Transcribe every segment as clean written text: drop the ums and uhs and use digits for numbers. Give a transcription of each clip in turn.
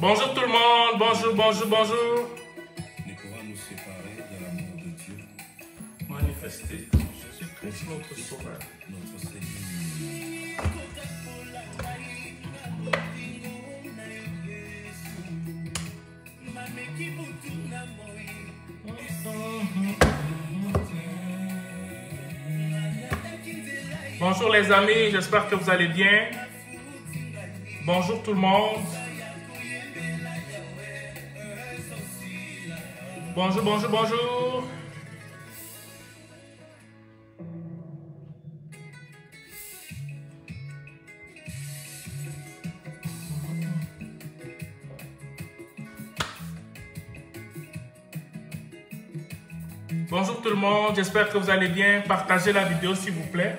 Bonjour tout le monde, bonjour, bonjour, bonjour. Ne pourra nous séparer de l'amour de Dieu. Manifester Jésus-Christ, notre Sauveur. Notre Seigneur. Bonjour les amis, j'espère que vous allez bien. Bonjour tout le monde. Bonjour, bonjour, bonjour. Bonjour tout le monde, j'espère que vous allez bien. Partagez la vidéo s'il vous plaît.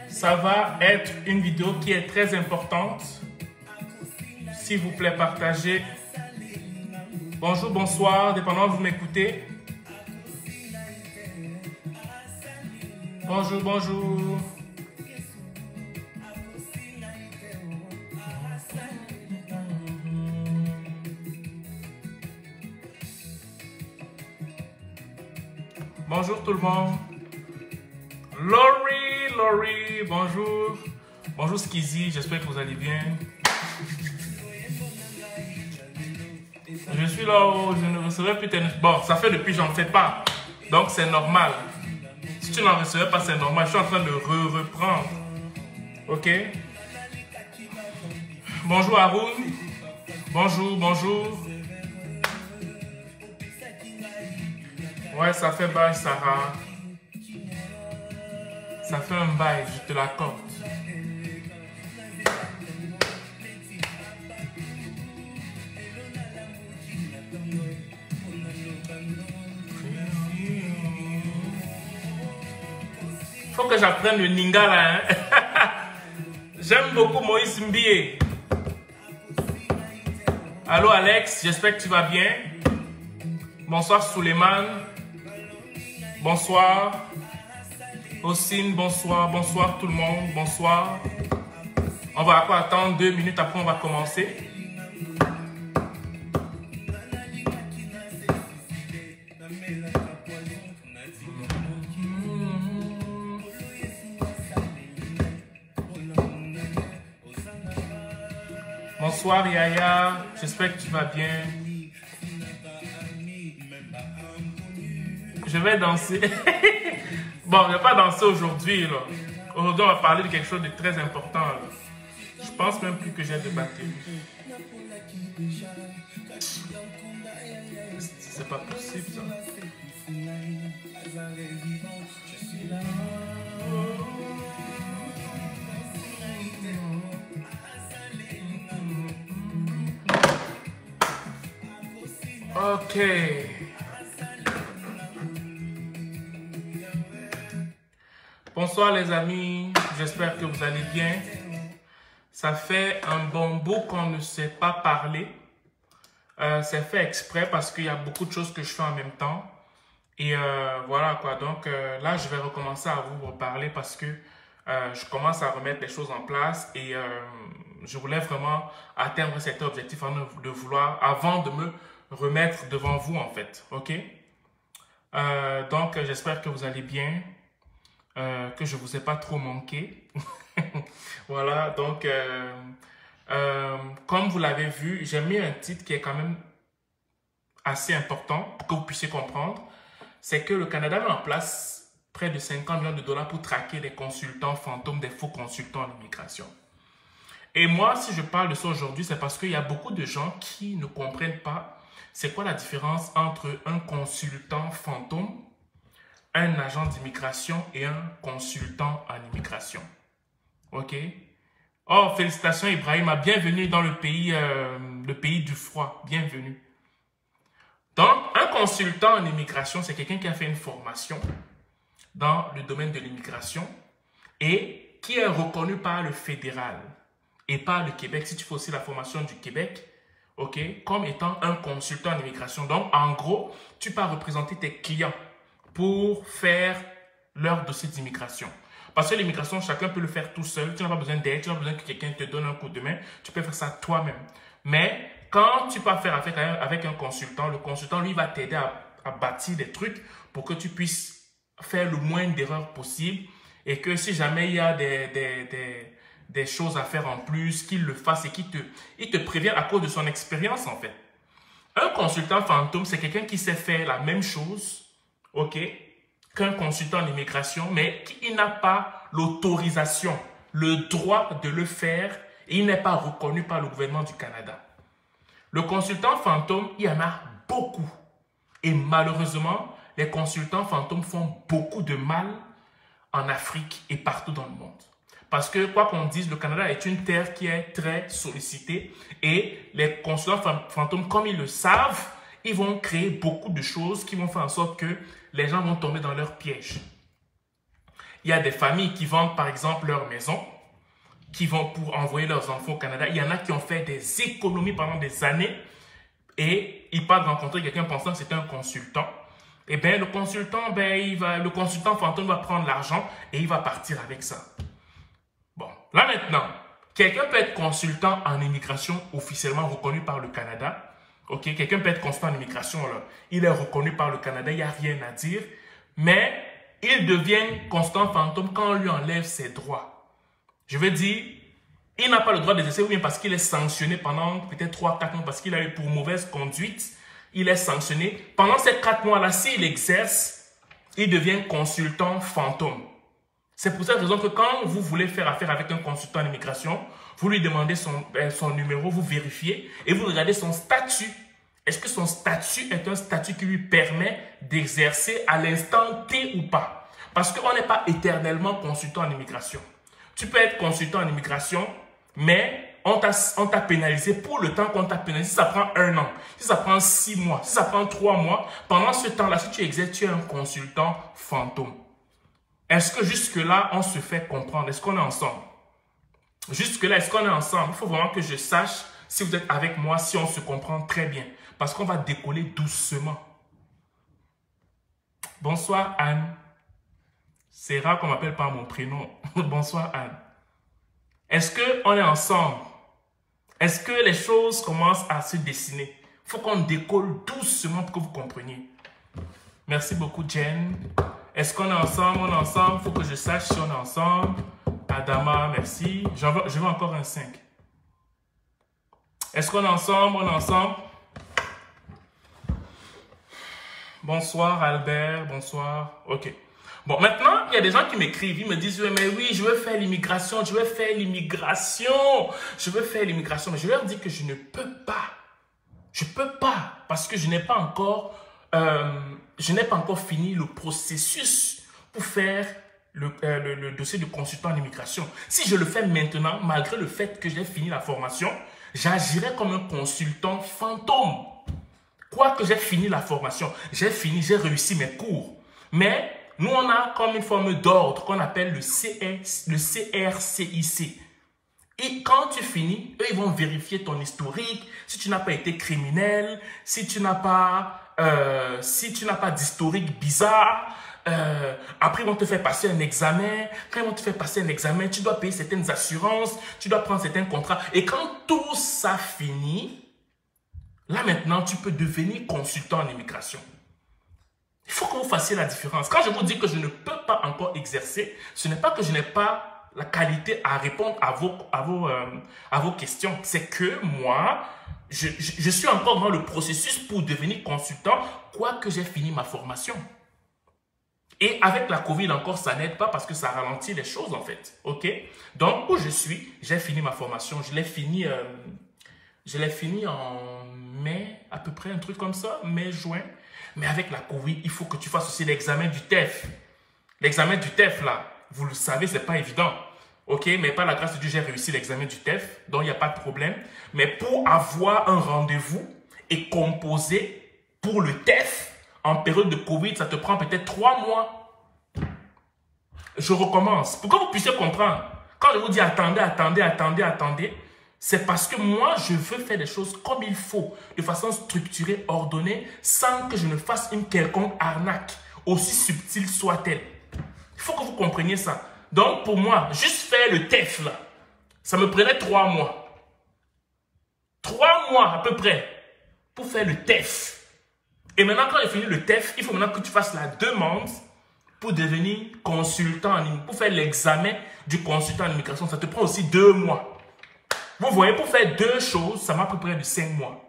Ça va être une vidéo qui est très importante. S'il vous plaît, partagez. Bonjour, bonsoir, dépendant où vous m'écoutez. Bonjour, bonjour. Bonjour tout le monde. Laurie, bonjour. Bonjour Skizzy, j'espère que vous allez bien. Je suis là où je ne recevais plus tes... Bon, ça fait depuis, j'en sais pas. Donc c'est normal. Si tu n'en recevais pas, c'est normal. Je suis en train de reprendre. Ok? Bonjour Haroun. Bonjour, bonjour. Ouais, ça fait bail, Sarah. Ça fait un bail, je te l'accorde. Faut que j'apprenne le Lingala. Hein? J'aime beaucoup Moïse Mbie. Allô Alex, j'espère que tu vas bien. Bonsoir Suleiman. Bonsoir. Ossine, bonsoir. Bonsoir tout le monde. Bonsoir. On va encore attendre 2 minutes, après on va commencer. Bonsoir Yaya, j'espère que tu vas bien. Je vais danser. Bon, je ne vais pas danser aujourd'hui. Aujourd'hui, on va parler de quelque chose de très important. Là. Je pense même plus que j'ai de batterie. C'est pas possible ça. Ok. Bonsoir les amis, j'espère que vous allez bien. Ça fait un bon bout qu'on ne sait pas parler. C'est fait exprès parce qu'il y a beaucoup de choses que je fais en même temps. Et voilà quoi, donc là je vais recommencer à vous reparler parce que je commence à remettre les choses en place. Et je voulais vraiment atteindre cet objectif de vouloir, avant de me remettre devant vous en fait, ok? Donc j'espère que vous allez bien. Que je ne vous ai pas trop manqué. Voilà, donc, comme vous l'avez vu, j'ai mis un titre qui est quand même assez important pour que vous puissiez comprendre. C'est que le Canada met en place près de 50 millions de dollars pour traquer les consultants fantômes, des faux consultants en immigration. Et moi, si je parle de ça aujourd'hui, c'est parce qu'il y a beaucoup de gens qui ne comprennent pas c'est quoi la différence entre un consultant fantôme, un agent d'immigration et un consultant en immigration. Ok? Oh, félicitations Ibrahima, bienvenue dans le pays du froid, bienvenue. Donc, un consultant en immigration, c'est quelqu'un qui a fait une formation dans le domaine de l'immigration et qui est reconnu par le fédéral et par le Québec, si tu fais aussi la formation du Québec, ok, comme étant un consultant en immigration. Donc, en gros, tu peux représenter tes clients pour faire leur dossier d'immigration. Parce que l'immigration, chacun peut le faire tout seul. Tu n'as pas besoin d'aide, tu n'as pas besoin que quelqu'un te donne un coup de main. Tu peux faire ça toi-même. Mais quand tu peux faire affaire avec un consultant, le consultant, lui, va t'aider à bâtir des trucs pour que tu puisses faire le moins d'erreurs possible et que si jamais il y a des choses à faire en plus, qu'il le fasse et il te prévient à cause de son expérience, en fait. Un consultant fantôme, c'est quelqu'un qui sait faire la même chose, ok, qu'un consultant en immigration, mais qui n'a pas l'autorisation, le droit de le faire et il n'est pas reconnu par le gouvernement du Canada. Le consultant fantôme, il y en a beaucoup. Et malheureusement, les consultants fantômes font beaucoup de mal en Afrique et partout dans le monde. Parce que, quoi qu'on dise, le Canada est une terre qui est très sollicitée et les consultants fantômes, comme ils le savent, ils vont créer beaucoup de choses qui vont faire en sorte que les gens vont tomber dans leur piège. Il y a des familles qui vendent, par exemple, leur maison, qui vont pour envoyer leurs enfants au Canada. Il y en a qui ont fait des économies pendant des années et ils partent rencontrer quelqu'un pensant que c'est un consultant. Eh bien, le consultant fantôme va prendre l'argent et il va partir avec ça. Bon, là maintenant, quelqu'un peut être consultant en immigration officiellement reconnu par le Canada. Ok, quelqu'un peut être consultant en immigration, là. Il est reconnu par le Canada, il n'y a rien à dire. Mais il devient consultant fantôme quand on lui enlève ses droits. Je veux dire, il n'a pas le droit d'exercer ou bien parce qu'il est sanctionné pendant peut-être 3-4 mois parce qu'il a eu pour mauvaise conduite. Il est sanctionné. Pendant ces 4 mois-là, s'il exerce, il devient consultant fantôme. C'est pour cette raison que quand vous voulez faire affaire avec un consultant en immigration, vous lui demandez son numéro, vous vérifiez et vous regardez son statut. Est-ce que son statut est un statut qui lui permet d'exercer à l'instant T ou pas? Parce qu'on n'est pas éternellement consultant en immigration. Tu peux être consultant en immigration, mais on t'a pénalisé pour le temps qu'on t'a pénalisé. Si ça prend 1 an, si ça prend 6 mois, si ça prend 3 mois, pendant ce temps-là, si tu exerces, tu es un consultant fantôme. Est-ce que jusque-là, on se fait comprendre? Est-ce qu'on est ensemble? Jusque-là, est-ce qu'on est ensemble? Il faut vraiment que je sache si vous êtes avec moi, si on se comprend très bien. Parce qu'on va décoller doucement. Bonsoir Anne. C'est rare qu'on m'appelle par mon prénom. Bonsoir Anne. Est-ce qu'on est ensemble? Est-ce que les choses commencent à se dessiner? Il faut qu'on décolle doucement pour que vous compreniez. Merci beaucoup Jen. Est-ce qu'on est ensemble? On est ensemble. Il faut que je sache si on est ensemble. Adama, merci. Je veux encore un 5. Est-ce qu'on est ensemble? On est ensemble. Bonsoir Albert, bonsoir. Ok. Bon, maintenant, il y a des gens qui m'écrivent, ils me disent, mais oui, je veux faire l'immigration, je veux faire l'immigration, je veux faire l'immigration. Mais je leur dis que je ne peux pas. Je ne peux pas parce que je n'ai pas encore fini le processus pour faire le dossier de consultant en immigration. Si je le fais maintenant, malgré le fait que j'ai fini la formation, j'agirai comme un consultant fantôme. Quoique j'ai fini la formation, j'ai réussi mes cours. Mais nous, on a comme une forme d'ordre qu'on appelle le CRCIC. Et quand tu finis, eux, ils vont vérifier ton historique, si tu n'as pas été criminel, si tu n'as pas d'historique bizarre. Après, ils vont te faire passer un examen. Quand ils vont te faire passer un examen, tu dois payer certaines assurances, tu dois prendre certains contrats. Et quand tout ça finit, là maintenant, tu peux devenir consultant en immigration. Il faut que vous fassiez la différence. Quand je vous dis que je ne peux pas encore exercer, ce n'est pas que je n'ai pas la qualité à répondre à vos questions. C'est que moi, je suis encore dans le processus pour devenir consultant, quoique j'ai fini ma formation. Et avec la Covid encore, ça n'aide pas parce que ça ralentit les choses en fait. Ok? Donc, où je suis, j'ai fini ma formation. Je l'ai fini en mai, à peu près, un truc comme ça, mai, juin. Mais avec la Covid, il faut que tu fasses aussi l'examen du TEF. L'examen du TEF, là, vous le savez, ce n'est pas évident. Ok, mais par la grâce de Dieu, j'ai réussi l'examen du TEF, donc il n'y a pas de problème. Mais pour avoir un rendez-vous et composer pour le TEF, en période de Covid, ça te prend peut-être 3 mois. Je recommence. Pour que vous puissiez comprendre, quand je vous dis attendez, c'est parce que moi, je veux faire les choses comme il faut, de façon structurée, ordonnée, sans que je ne fasse une quelconque arnaque, aussi subtile soit-elle. Il faut que vous compreniez ça. Donc, pour moi, juste faire le TEF, là, ça me prenait 3 mois. 3 mois à peu près pour faire le TEF. Et maintenant, quand il finit le TEF, il faut maintenant que tu fasses la demande pour devenir consultant en immigration, pour faire l'examen du consultant en immigration. Ça te prend aussi 2 mois. Vous voyez, pour faire 2 choses, ça m'a à peu près de 5 mois.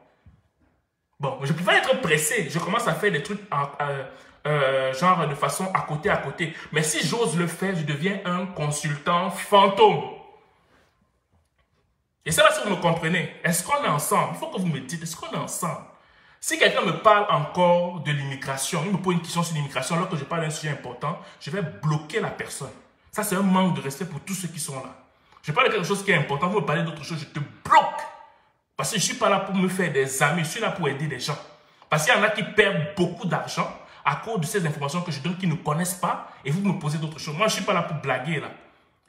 Bon, je peux pas être pressé. Je commence à faire des trucs genre de façon à côté. Mais si j'ose le faire, je deviens un consultant fantôme. Et ça, là, si vous me comprenez, est-ce qu'on est ensemble? Il faut que vous me dites, est-ce qu'on est ensemble? Si quelqu'un me parle encore de l'immigration, il me pose une question sur l'immigration, alors que je parle d'un sujet important, je vais bloquer la personne. Ça, c'est un manque de respect pour tous ceux qui sont là. Je parle de quelque chose qui est important, vous me parlez d'autre chose, je te bloque. Parce que je ne suis pas là pour me faire des amis, je suis là pour aider les gens. Parce qu'il y en a qui perdent beaucoup d'argent à cause de ces informations que je donne, qui ne connaissent pas, et vous me posez d'autres choses. Moi, je ne suis pas là pour blaguer, là.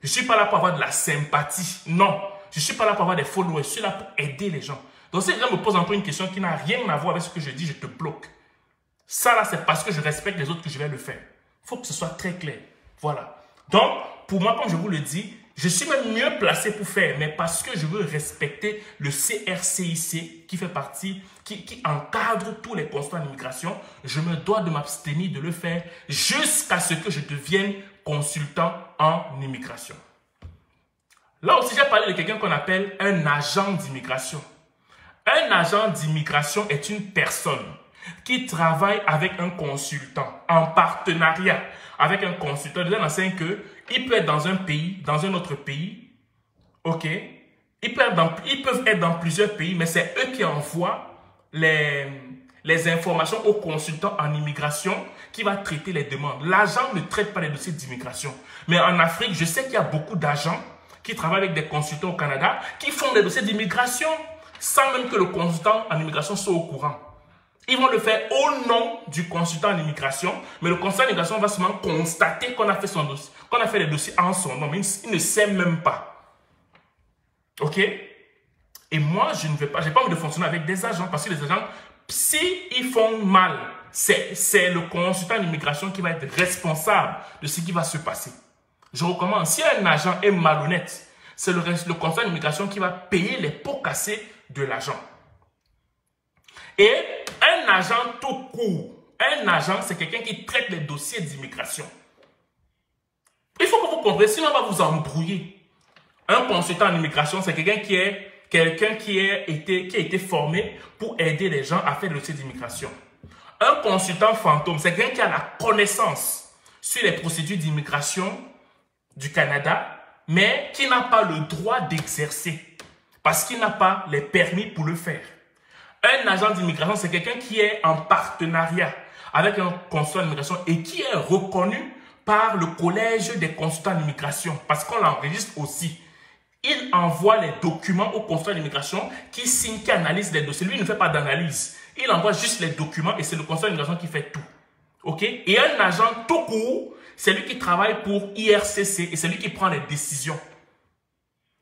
Je ne suis pas là pour avoir de la sympathie. Non. Je ne suis pas là pour avoir des followers. Je suis là pour aider les gens. Donc, si les gens me posent encore une question qui n'a rien à voir avec ce que je dis, je te bloque. Ça, là, c'est parce que je respecte les autres que je vais le faire. Il faut que ce soit très clair. Voilà. Donc, pour moi, comme je vous le dis, je suis même mieux placé pour faire, mais parce que je veux respecter le CRCIC qui fait partie, qui encadre tous les consultants en immigration, je me dois de m'abstenir de le faire jusqu'à ce que je devienne consultant en immigration. Là aussi, j'ai parlé de quelqu'un qu'on appelle un agent d'immigration. Un agent d'immigration est une personne qui travaille avec un consultant en partenariat avec un consultant. Déjà, l'enseigne que il peut être dans un pays, dans un autre pays, ok? Ils peuvent être dans plusieurs pays, mais c'est eux qui envoient les informations au consultant en immigration qui va traiter les demandes. L'agent ne traite pas les dossiers d'immigration. Mais en Afrique, je sais qu'il y a beaucoup d'agents qui travaillent avec des consultants au Canada qui font des dossiers d'immigration sans même que le consultant en immigration soit au courant. Ils vont le faire au nom du consultant en immigration, mais le consultant en immigration va seulement constater qu'on a fait son dossier, qu'on a fait les dossiers en son nom, mais il ne sait même pas. Ok? Et moi, je ne vais pas, j'ai pas envie de fonctionner avec des agents, parce que les agents, s'ils font mal, c'est le consultant en immigration qui va être responsable de ce qui va se passer. Je recommande, si un agent est malhonnête, c'est le consultant en immigration qui va payer les pots cassés de l'agent. Et un agent tout court, un agent, c'est quelqu'un qui traite les dossiers d'immigration. Il faut que vous compreniez, sinon on va vous embrouiller. Un consultant en immigration, c'est quelqu'un qui a été formé pour aider les gens à faire le dossier d'immigration. Un consultant fantôme, c'est quelqu'un qui a la connaissance sur les procédures d'immigration du Canada, mais qui n'a pas le droit d'exercer parce qu'il n'a pas les permis pour le faire. Un agent d'immigration, c'est quelqu'un qui est en partenariat avec un consulat d'immigration et qui est reconnu par le collège des consultants d'immigration parce qu'on l'enregistre aussi. Il envoie les documents au consulat d'immigration qui signe, qui analyse les dossiers. Lui, il ne fait pas d'analyse. Il envoie juste les documents et c'est le consulat d'immigration qui fait tout. Ok? Et un agent tout court, c'est lui qui travaille pour IRCC et c'est lui qui prend les décisions.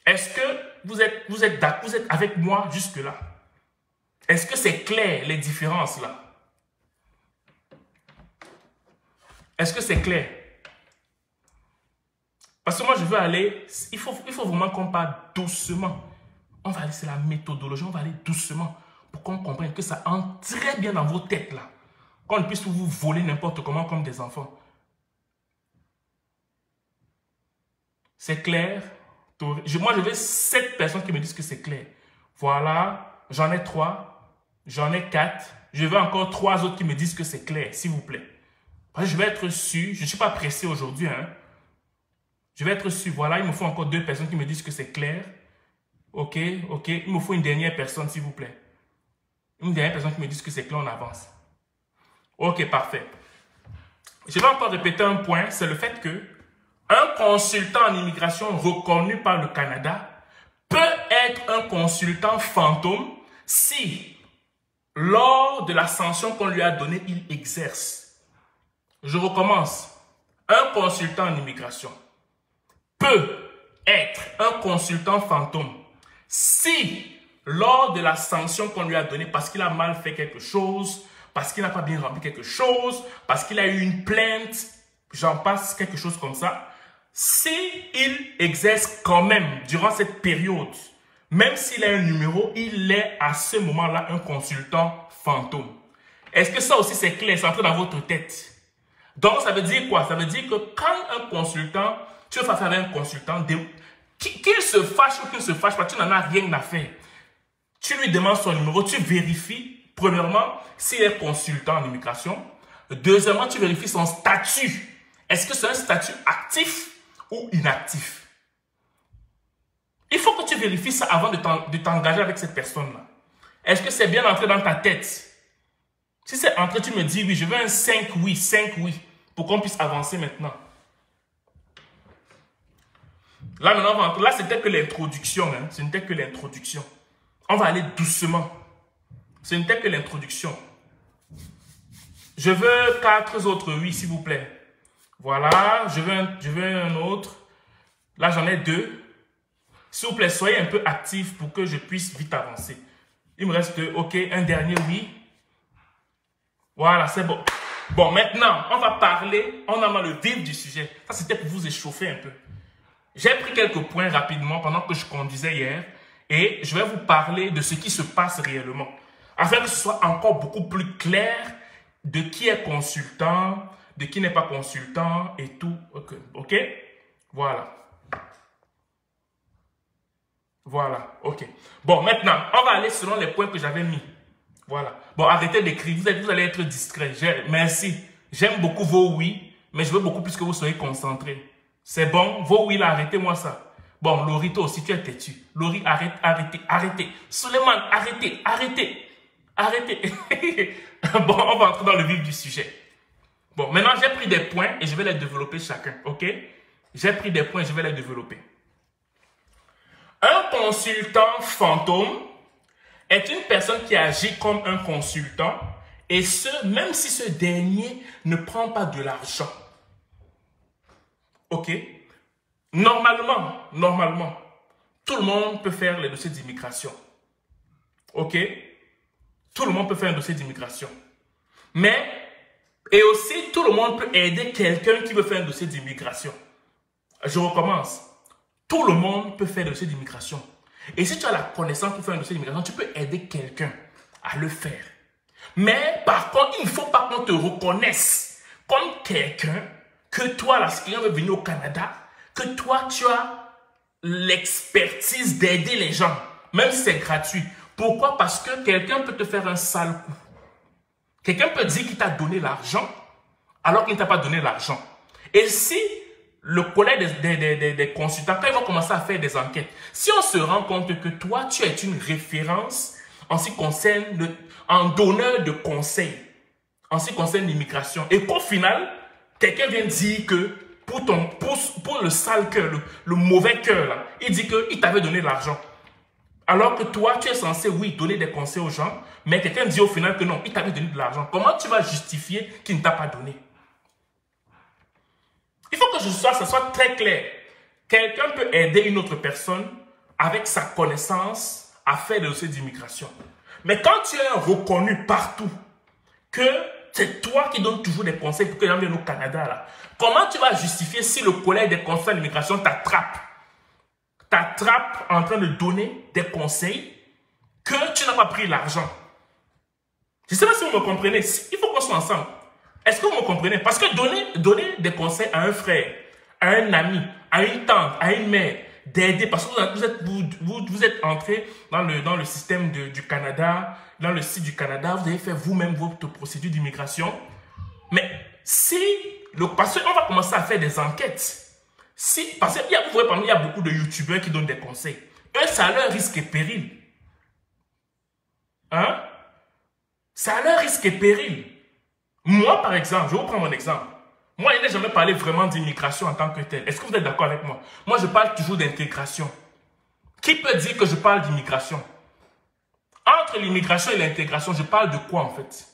Est-ce que vous êtes avec moi jusque-là? Est-ce que c'est clair, les différences là? Est-ce que c'est clair? Parce que moi, je veux aller... Il faut vraiment qu'on parle doucement. On va aller, c'est la méthodologie, on va aller doucement pour qu'on comprenne que ça entre très bien dans vos têtes là. Qu'on ne puisse vous voler n'importe comment comme des enfants. C'est clair? Moi, je veux 7 personnes qui me disent que c'est clair. Voilà, j'en ai 3. J'en ai 4. Je veux encore 3 autres qui me disent que c'est clair, s'il vous plaît. Parce que je vais être sûr. Je ne suis pas pressé aujourd'hui. Hein. Je vais être sûr. Voilà, il me faut encore 2 personnes qui me disent que c'est clair. Ok, ok. Il me faut une dernière personne, s'il vous plaît. Une dernière personne qui me dise que c'est clair, on avance. Ok, parfait. Je vais encore répéter un point. C'est le fait que un consultant en immigration reconnu par le Canada peut être un consultant fantôme si... lors de la sanction qu'on lui a donnée, il exerce. Je recommence. Un consultant en immigration peut être un consultant fantôme si, lors de la sanction qu'on lui a donnée, parce qu'il a mal fait quelque chose, parce qu'il n'a pas bien rempli quelque chose, parce qu'il a eu une plainte, j'en passe quelque chose comme ça, si il exerce quand même, durant cette période, Même s'il a un numéro, il est à ce moment-là un consultant fantôme. Est-ce que ça aussi c'est clair, c'est entré dans votre tête? Donc ça veut dire quoi? Ça veut dire que quand un consultant, tu veux faire affaire avec un consultant, qu'il se fâche ou qu'il ne se fâche pas, tu n'en as rien à faire. Tu lui demandes son numéro, tu vérifies, premièrement, s'il est consultant en immigration. Deuxièmement, tu vérifies son statut. Est-ce que c'est un statut actif ou inactif? Il faut que tu vérifies ça avant de t'engager avec cette personne-là. Est-ce que c'est bien entré dans ta tête? Si c'est entré, tu me dis oui, je veux un 5 oui, 5 oui, pour qu'on puisse avancer maintenant. Là, maintenant, là, c'était que l'introduction. Hein. Ce n'était que l'introduction. On va aller doucement. Ce n'était que l'introduction. Je veux 4 autres oui, s'il vous plaît. Voilà, je veux un autre. Là, j'en ai 2. S'il vous plaît, soyez un peu actifs pour que je puisse vite avancer. Il me reste, ok, un dernier oui. Voilà, c'est bon. Bon, maintenant, on va parler, on a dans le vif du sujet. Ça, c'était pour vous échauffer un peu. J'ai pris quelques points rapidement pendant que je conduisais hier et je vais vous parler de ce qui se passe réellement, afin que ce soit encore beaucoup plus clair de qui est consultant, de qui n'est pas consultant et tout. Ok? Voilà. Voilà, ok. Bon, maintenant, on va aller selon les points que j'avais mis. Voilà. Bon, arrêtez d'écrire, vous allez être discret. Merci. J'aime beaucoup vos oui, mais je veux beaucoup plus que vous soyez concentrés. C'est bon? Vos oui, là, arrêtez-moi ça. Bon, Laurie, toi aussi, tu es têtu. Laurie, arrêtez. Suleiman, arrêtez. Bon, on va entrer dans le vif du sujet. Bon, maintenant, j'ai pris des points et je vais les développer chacun, ok? J'ai pris des points et je vais les développer. Un consultant fantôme est une personne qui agit comme un consultant et ce, même si ce dernier ne prend pas de l'argent. Ok? Normalement, tout le monde peut faire les dossiers d'immigration. Ok? Tout le monde peut faire un dossier d'immigration. Mais, et aussi, tout le monde peut aider quelqu'un qui veut faire un dossier d'immigration. Je recommence. Tout le monde peut faire un dossier d'immigration. Et si tu as la connaissance pour faire un dossier d'immigration, tu peux aider quelqu'un à le faire. Mais, par contre, il ne faut pas qu'on te reconnaisse comme quelqu'un que toi, là, si quelqu'un veut venir au Canada, que toi, tu as l'expertise d'aider les gens, même si c'est gratuit. Pourquoi? Parce que quelqu'un peut te faire un sale coup. Quelqu'un peut dire qu'il t'a donné l'argent, alors qu'il ne t'a pas donné l'argent. Et si le collègue des consultants, quand ils vont commencer à faire des enquêtes, si on se rend compte que toi, tu es une référence en ce qui concerne, en donneur de conseils, en ce qui concerne l'immigration, et qu'au final, quelqu'un vient dire que pour le sale cœur, le mauvais cœur, là, il dit qu'il t'avait donné l'argent. Alors que toi, tu es censé, oui, donner des conseils aux gens, mais quelqu'un dit au final que non, il t'avait donné de l'argent. Comment tu vas justifier qu'il ne t'a pas donné? Il faut que ça soit très clair. Quelqu'un peut aider une autre personne avec sa connaissance à faire des dossiers d'immigration. Mais quand tu es reconnu partout que c'est toi qui donnes toujours des conseils pour que les gens viennent au Canada, là, comment tu vas justifier si le collègue des conseils d'immigration t'attrape en train de donner des conseils que tu n'as pas pris l'argent? Je ne sais pas si vous me comprenez. Il faut qu'on soit ensemble. Est-ce que vous me comprenez? Parce que donner des conseils à un frère, à un ami, à une tante, à une mère, d'aider, parce que vous êtes entré dans le système du Canada, dans le site du Canada, vous avez fait vous-même votre procédure d'immigration. Mais parce qu'on va commencer à faire des enquêtes. Parce qu'il y a beaucoup de youtubeurs qui donnent des conseils. Eux, ça a leur risque et péril. Hein? Ça a leur risque et péril. Moi, par exemple, je vais vous prendre mon exemple. Moi, je n'ai jamais parlé vraiment d'immigration en tant que tel. Est-ce que vous êtes d'accord avec moi? Moi, je parle toujours d'intégration. Qui peut dire que je parle d'immigration? Entre l'immigration et l'intégration, je parle de quoi en fait?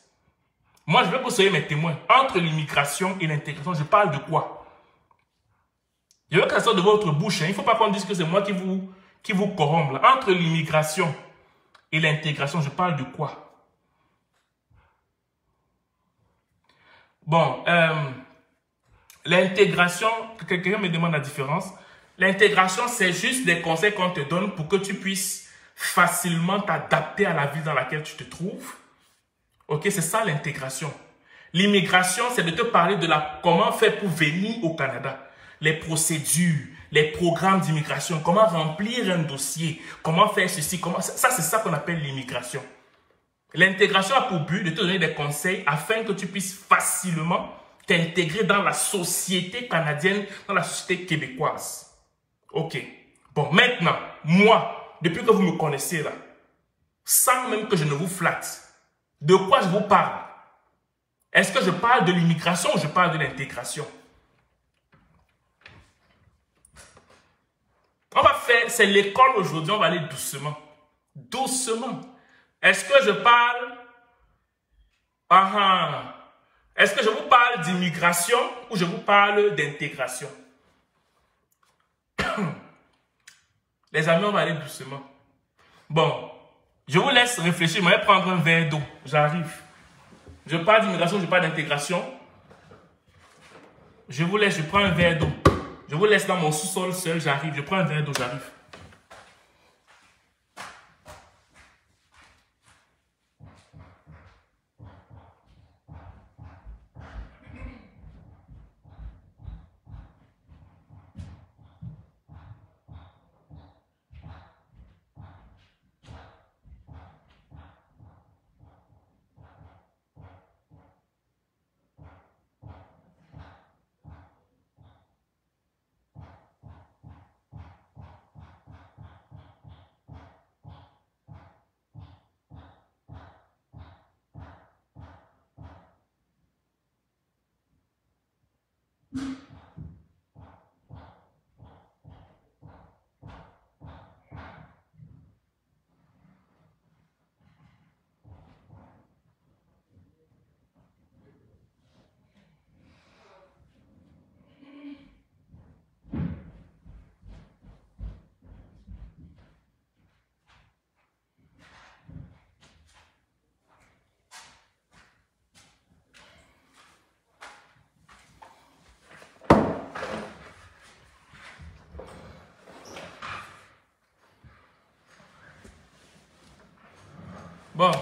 Moi, je veux que vous soyez mes témoins. Entre l'immigration et l'intégration, je parle de quoi? Je veux que ça sorte de votre bouche. Hein. Il ne faut pas qu'on dise que c'est moi qui vous corrompt. Là. Entre l'immigration et l'intégration, je parle de quoi? Bon, l'intégration, quelqu'un me demande la différence. L'intégration, c'est juste des conseils qu'on te donne pour que tu puisses facilement t'adapter à la ville dans laquelle tu te trouves. Ok, c'est ça l'intégration. L'immigration, c'est de te parler de comment faire pour venir au Canada. Les procédures, les programmes d'immigration, comment remplir un dossier, comment faire ceci, ça c'est ça qu'on appelle l'immigration. L'intégration a pour but de te donner des conseils afin que tu puisses facilement t'intégrer dans la société canadienne, dans la société québécoise. Ok. Bon, maintenant, moi, depuis que vous me connaissez là, sans même que je ne vous flatte, de quoi je vous parle? Est-ce que je parle de l'immigration ou je parle de l'intégration? On va faire, c'est l'école aujourd'hui, on va aller doucement. Doucement. Est-ce que je parle... Est-ce que je vous parle d'immigration ou je vous parle d'intégration? Les amis, on va aller doucement. Bon, je vous laisse réfléchir. Je vais prendre un verre d'eau. J'arrive. Je parle d'immigration, je parle d'intégration. Je vous laisse, je prends un verre d'eau. Je vous laisse dans mon sous-sol seul, j'arrive. Je prends un verre d'eau, j'arrive. Bon,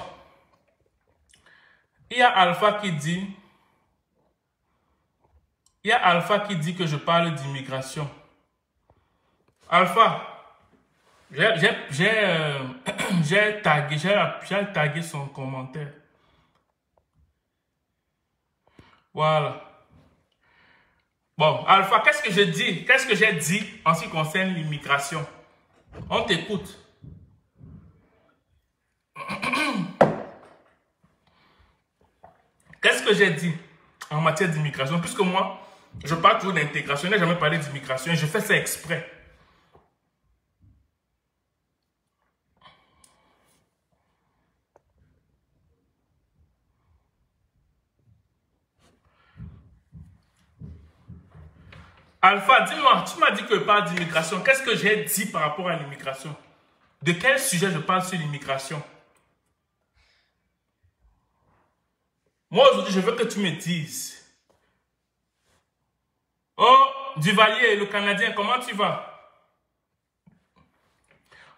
il y a Alpha qui dit que je parle d'immigration. Alpha, j'ai tagué son commentaire. Voilà. Bon, Alpha, qu'est-ce que je dis? Qu'est-ce que j'ai dit en ce qui concerne l'immigration? On t'écoute. Qu'est-ce que j'ai dit en matière d'immigration? Puisque moi, je parle toujours d'intégration, je n'ai jamais parlé d'immigration et je fais ça exprès. Alpha, dis-moi, tu m'as dit que je parle d'immigration. Qu'est-ce que j'ai dit par rapport à l'immigration? De quel sujet je parle sur l'immigration? Moi, aujourd'hui, je veux que tu me dises. Oh, Duvalier, le Canadien, comment tu vas?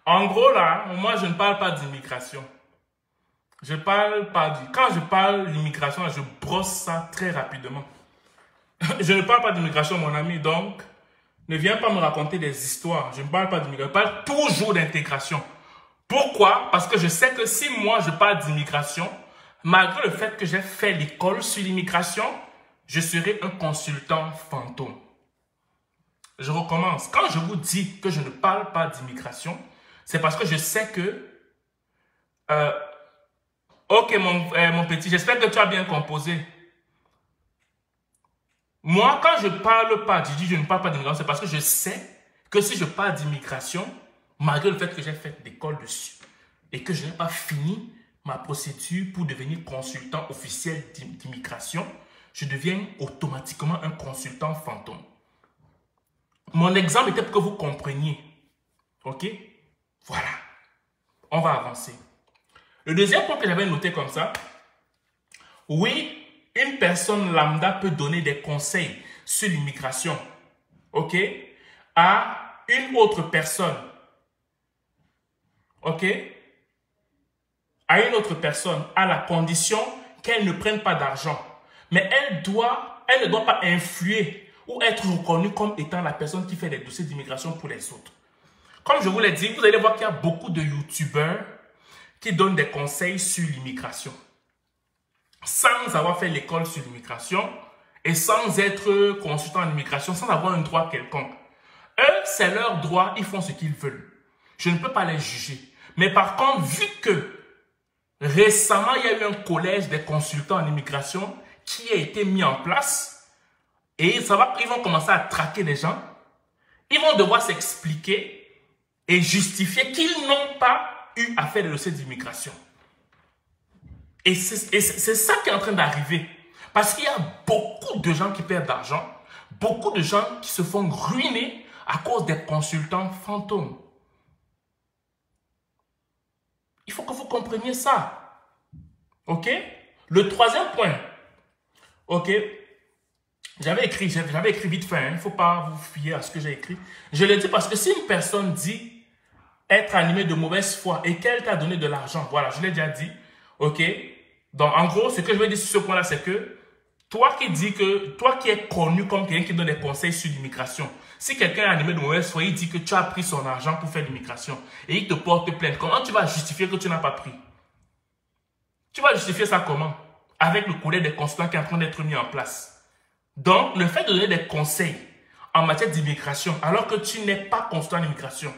En gros, là, moi, je ne parle pas d'immigration. Je parle pas du... Quand je parle d'immigration, je brosse ça très rapidement. Je ne parle pas d'immigration, mon ami, donc ne viens pas me raconter des histoires. Je ne parle pas d'immigration, je parle toujours d'intégration. Pourquoi? Parce que je sais que si moi, je parle d'immigration, malgré le fait que j'ai fait l'école sur l'immigration, je serai un consultant fantôme. Je recommence. Quand je vous dis que je ne parle pas d'immigration, c'est parce que je sais que... ok, mon petit, j'espère que tu as bien composé. Moi, quand je ne parle pas, je dis je ne parle pas d'immigration, c'est parce que je sais que si je parle d'immigration, malgré le fait que j'ai fait l'école dessus et que je n'ai pas fini ma procédure pour devenir consultant officiel d'immigration, je deviens automatiquement un consultant fantôme. Mon exemple était pour que vous compreniez. Ok? Voilà. On va avancer. Le deuxième point que j'avais noté comme ça, oui, une personne lambda peut donner des conseils sur l'immigration, ok, à une autre personne. ok, à une autre personne à la condition qu'elle ne prenne pas d'argent. Mais elle ne doit pas influer ou être reconnue comme étant la personne qui fait les dossiers d'immigration pour les autres. Comme je vous l'ai dit, vous allez voir qu'il y a beaucoup de youtubeurs qui donnent des conseils sur l'immigration. Sans avoir fait l'école sur l'immigration et sans être consultant en immigration, sans avoir un droit quelconque. Eux, c'est leur droit, ils font ce qu'ils veulent. Je ne peux pas les juger. Mais par contre, vu que récemment, il y a eu un collège des consultants en immigration qui a été mis en place et ils vont commencer à traquer les gens. Ils vont devoir s'expliquer et justifier qu'ils n'ont pas eu à faire des dossiers d'immigration. Et c'est ça qui est en train d'arriver. Parce qu'il y a beaucoup de gens qui perdent d'argent, beaucoup de gens qui se font ruiner à cause des consultants fantômes. Il faut que vous compreniez ça. Ok? Le troisième point. Ok? J'avais écrit vite fait. Il ne faut pas vous fier à ce que j'ai écrit. Je l'ai dit parce que si une personne dit être animée de mauvaise foi et qu'elle t'a donné de l'argent, voilà, je l'ai déjà dit. Ok? Donc, en gros, ce que je veux dire sur ce point-là, c'est que toi qui es connu comme quelqu'un qui donne des conseils sur l'immigration, si quelqu'un est animé de mauvaise foi, il dit que tu as pris son argent pour faire l'immigration et il te porte plainte, comment tu vas justifier que tu n'as pas pris? Tu vas justifier ça comment? Avec le collège des consultants qui est en train d'être mis en place. Donc, le fait de donner des conseils en matière d'immigration, alors que tu n'es pas consultant en immigration,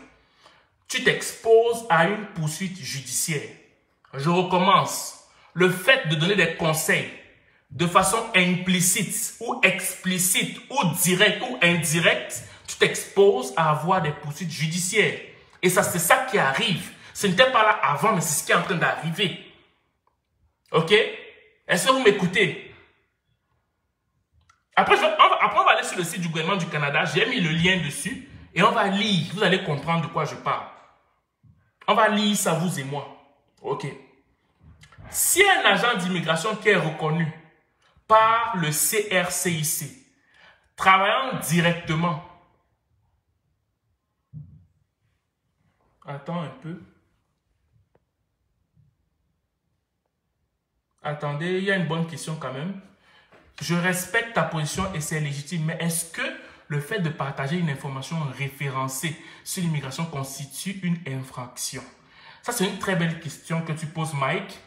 tu t'exposes à une poursuite judiciaire. Je recommence. Le fait de donner des conseils de façon implicite ou explicite ou directe ou indirecte, tu t'exposes à avoir des poursuites judiciaires. Et ça, c'est ça qui arrive. Ce n'était pas là avant, mais c'est ce qui est en train d'arriver. Ok? Est-ce que vous m'écoutez? Après, on va aller sur le site du gouvernement du Canada. J'ai mis le lien dessus et on va lire. Vous allez comprendre de quoi je parle. On va lire ça, vous et moi. Ok? Si un agent d'immigration qui est reconnu par le CRCIC, travaillant directement, attends un peu, attendez, il y a une bonne question quand même. Je respecte ta position et c'est légitime, mais est-ce que le fait de partager une information référencée sur l'immigration constitue une infraction? Ça, c'est une très belle question que tu poses, Mike.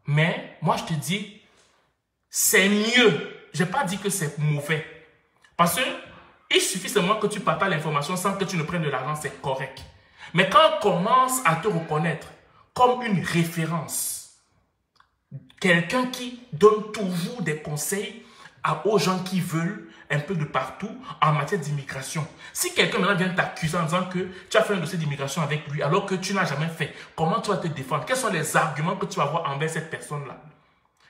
Mais moi, je te dis, c'est mieux. Je n'ai pas dit que c'est mauvais. Parce qu'il suffit seulement que tu partages l'information sans que tu ne prennes de l'argent, c'est correct. Mais quand on commence à te reconnaître comme une référence, quelqu'un qui donne toujours des conseils aux gens qui veulent un peu de partout en matière d'immigration. Si quelqu'un maintenant vient t'accuser en disant que tu as fait un dossier d'immigration avec lui alors que tu n'as jamais fait, comment tu vas te défendre? Quels sont les arguments que tu vas avoir envers cette personne-là?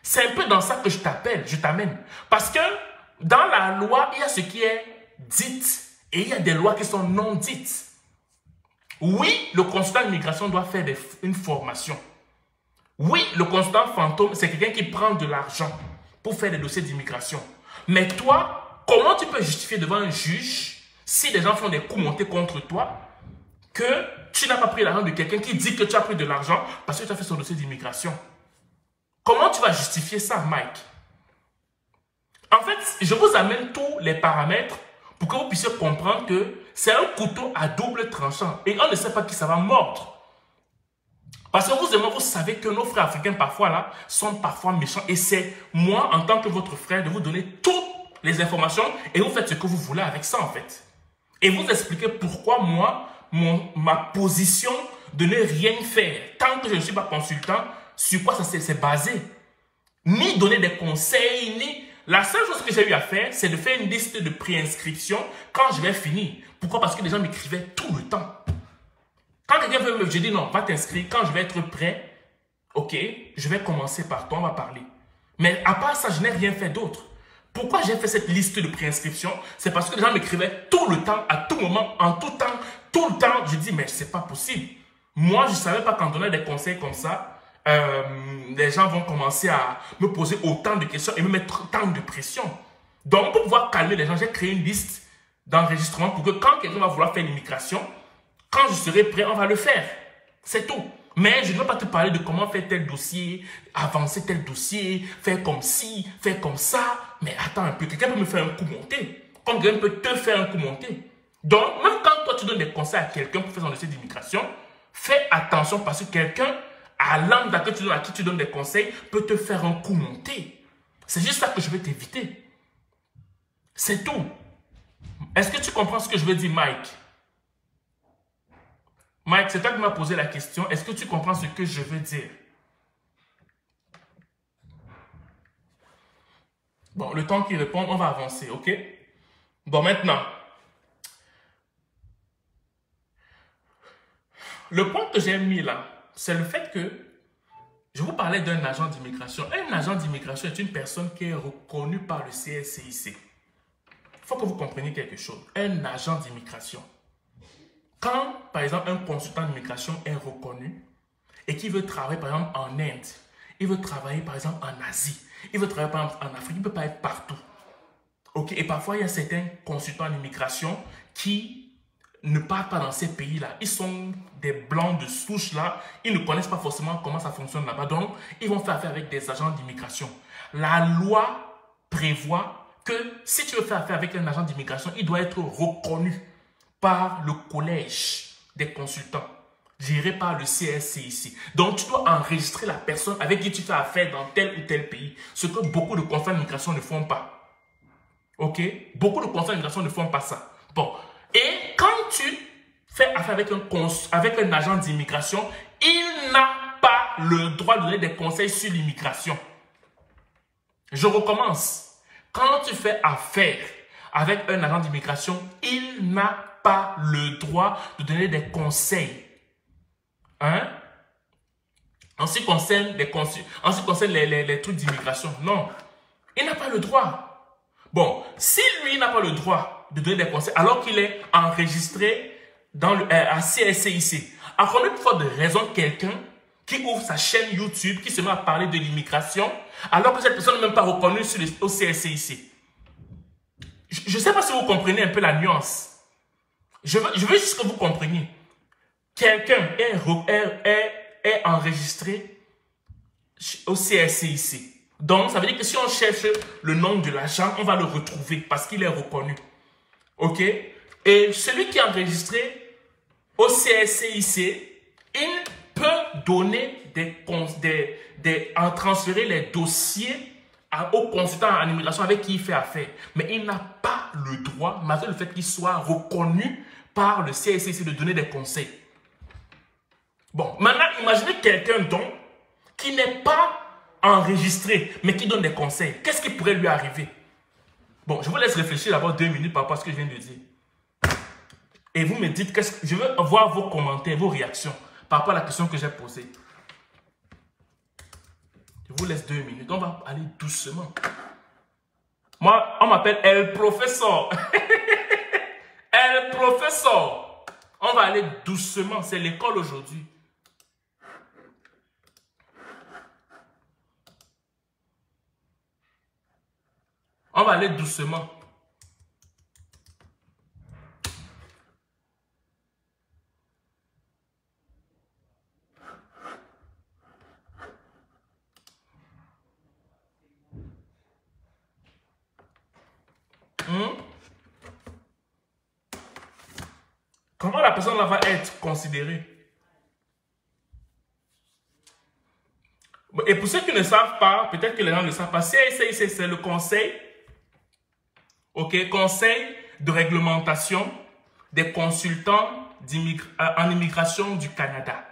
C'est un peu dans ça que je t'amène. Parce que dans la loi, il y a ce qui est dit et il y a des lois qui sont non dites. Oui, le consultant d'immigration doit faire une formation. Oui, le consultant fantôme, c'est quelqu'un qui prend de l'argent pour faire des dossiers d'immigration. Mais toi, comment tu peux justifier devant un juge, si les gens font des coups montés contre toi, que tu n'as pas pris l'argent de quelqu'un qui dit que tu as pris de l'argent parce que tu as fait son dossier d'immigration? Comment tu vas justifier ça, Mike? En fait, je vous amène tous les paramètres pour que vous puissiez comprendre que c'est un couteau à double tranchant et on ne sait pas qui ça va mordre. Parce que vous savez que nos frères africains parfois là sont parfois méchants et c'est moi en tant que votre frère de vous donner toutes les informations et vous faites ce que vous voulez avec ça en fait. Et vous expliquez pourquoi moi, ma position de ne rien faire tant que je ne suis pas consultant, sur quoi ça s'est basé. Ni donner des conseils, ni... La seule chose que j'ai eu à faire, c'est de faire une liste de préinscription quand je vais finir. Pourquoi? Parce que les gens m'écrivaient tout le temps. Quand quelqu'un veut me dire, je dis non, va t'inscrire. Quand je vais être prêt, ok, je vais commencer par toi, on va parler. Mais à part ça, je n'ai rien fait d'autre. Pourquoi j'ai fait cette liste de préinscription? C'est parce que les gens m'écrivaient tout le temps, à tout moment, en tout temps, tout le temps. Je dis, mais c'est pas possible. Moi, je ne savais pas qu'en donnant des conseils comme ça, les gens vont commencer à me poser autant de questions et me mettre tant de pression. Donc, pour pouvoir calmer les gens, j'ai créé une liste d'enregistrement pour que quand quelqu'un va vouloir faire l'immigration, quand je serai prêt, on va le faire. C'est tout. Mais je ne vais pas te parler de comment faire tel dossier, avancer tel dossier, faire comme ci, faire comme ça. Mais attends un peu, quelqu'un peut me faire un coup monté. Comme quelqu'un peut te faire un coup monté. Donc, même quand toi tu donnes des conseils à quelqu'un pour faire son dossier d'immigration, fais attention parce que quelqu'un, à l'angle à qui tu donnes des conseils, peut te faire un coup monté. C'est juste ça que je veux t'éviter. C'est tout. Est-ce que tu comprends ce que je veux dire, Mike? Mike, c'est toi qui m'as posé la question. Est-ce que tu comprends ce que je veux dire? Bon, le temps qu'il répond, on va avancer, ok? Bon, maintenant. Le point que j'ai mis là, c'est le fait que je vous parlais d'un agent d'immigration. Un agent d'immigration est une personne qui est reconnue par le CSCIC. Il faut que vous compreniez quelque chose. Un agent d'immigration. Quand, par exemple, un consultant d'immigration est reconnu et qui veut travailler, par exemple, en Inde, il veut travailler, par exemple, en Asie, il veut travailler, par exemple, en Afrique, il ne peut pas être partout. Okay? Et parfois, il y a certains consultants d'immigration qui ne partent pas dans ces pays-là. Ils sont des blancs de souche là. Ils ne connaissent pas forcément comment ça fonctionne là-bas. Donc, ils vont faire affaire avec des agents d'immigration. La loi prévoit que si tu veux faire affaire avec un agent d'immigration, il doit être reconnu par le collège des consultants, géré par le CSCIC. Donc, tu dois enregistrer la personne avec qui tu fais affaire dans tel ou tel pays. Ce que beaucoup de consultants d'immigration ne font pas. Ok? Beaucoup de consultants d'immigration ne font pas ça. Bon. Et quand tu fais affaire avec un agent d'immigration, il n'a pas le droit de donner des conseils sur l'immigration. Je recommence. Quand tu fais affaire avec un agent d'immigration, il n'a pas le droit de donner des conseils. Hein? En ce qui concerne les trucs d'immigration, non. Il n'a pas le droit. Bon, si lui n'a pas le droit de donner des conseils alors qu'il est enregistré dans à CSCIC, à combien de fois de raison quelqu'un qui ouvre sa chaîne YouTube, qui se met à parler de l'immigration, alors que cette personne n'est même pas reconnue au CSCIC? Je ne sais pas si vous comprenez un peu la nuance. Je veux juste que vous compreniez. Quelqu'un est enregistré au CSCIC. Donc, ça veut dire que si on cherche le nom de l'agent, on va le retrouver parce qu'il est reconnu. OK? Et celui qui est enregistré au CSCIC, il peut donner transférer les dossiers au consultant en immigration avec qui il fait affaire. Mais il n'a pas le droit, malgré le fait qu'il soit reconnu par le CSCIC, de donner des conseils. Bon, maintenant, imaginez quelqu'un donc qui n'est pas enregistré, mais qui donne des conseils. Qu'est-ce qui pourrait lui arriver? Bon, je vous laisse réfléchir d'abord 2 minutes par rapport à ce que je viens de dire. Et vous me dites, je veux voir vos commentaires, vos réactions par rapport à la question que j'ai posée. Je vous laisse 2 minutes. On va aller doucement. Moi, on m'appelle El Professeur. El Professeur. On va aller doucement. C'est l'école aujourd'hui. On va aller doucement. Comment la personne là va être considérée? Et pour ceux qui ne savent pas, peut-être que les gens ne le savent pas, CSCIC, c'est le conseil, ok, conseil de réglementation des consultants en immigration du Canada.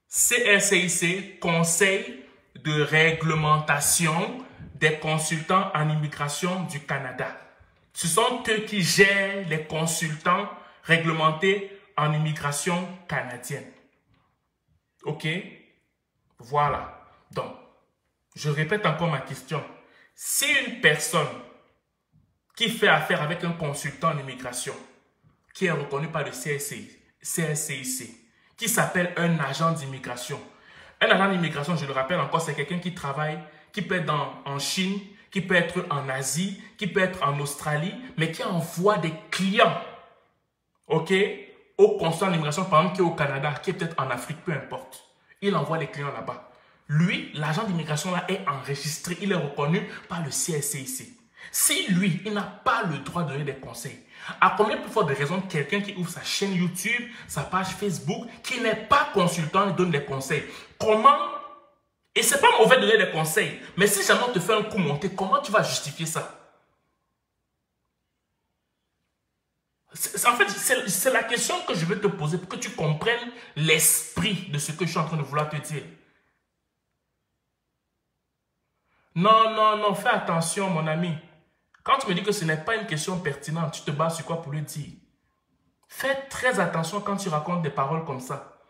CSCIC, conseil de réglementation des consultants en immigration du Canada. Ce sont eux qui gèrent les consultants réglementés en immigration canadienne. OK? Voilà. Donc, je répète encore ma question. Si une personne qui fait affaire avec un consultant en immigration, qui est reconnu par le CSCIC, qui s'appelle un agent d'immigration. Un agent d'immigration, je le rappelle encore, c'est quelqu'un qui travaille, qui peut être en Chine, qui peut être en Asie, qui peut être en Australie, mais qui envoie des clients, ok, au consulat d'immigration, par exemple, qui est au Canada, qui est peut-être en Afrique, peu importe. Il envoie les clients là-bas. Lui, l'agent d'immigration là est enregistré, il est reconnu par le CSCIC. Si lui, il n'a pas le droit de donner des conseils, à combien plus forte de raisons quelqu'un qui ouvre sa chaîne YouTube, sa page Facebook, qui n'est pas consultant et donne des conseils? Comment? Et c'est pas mauvais de donner des conseils, mais si jamais on te fait un coup monté, comment tu vas justifier ça? En fait, c'est la question que je vais te poser pour que tu comprennes l'esprit de ce que je suis en train de vouloir te dire. Non, non, non, fais attention, mon ami. Quand tu me dis que ce n'est pas une question pertinente, tu te bases sur quoi pour le dire? Fais très attention quand tu racontes des paroles comme ça.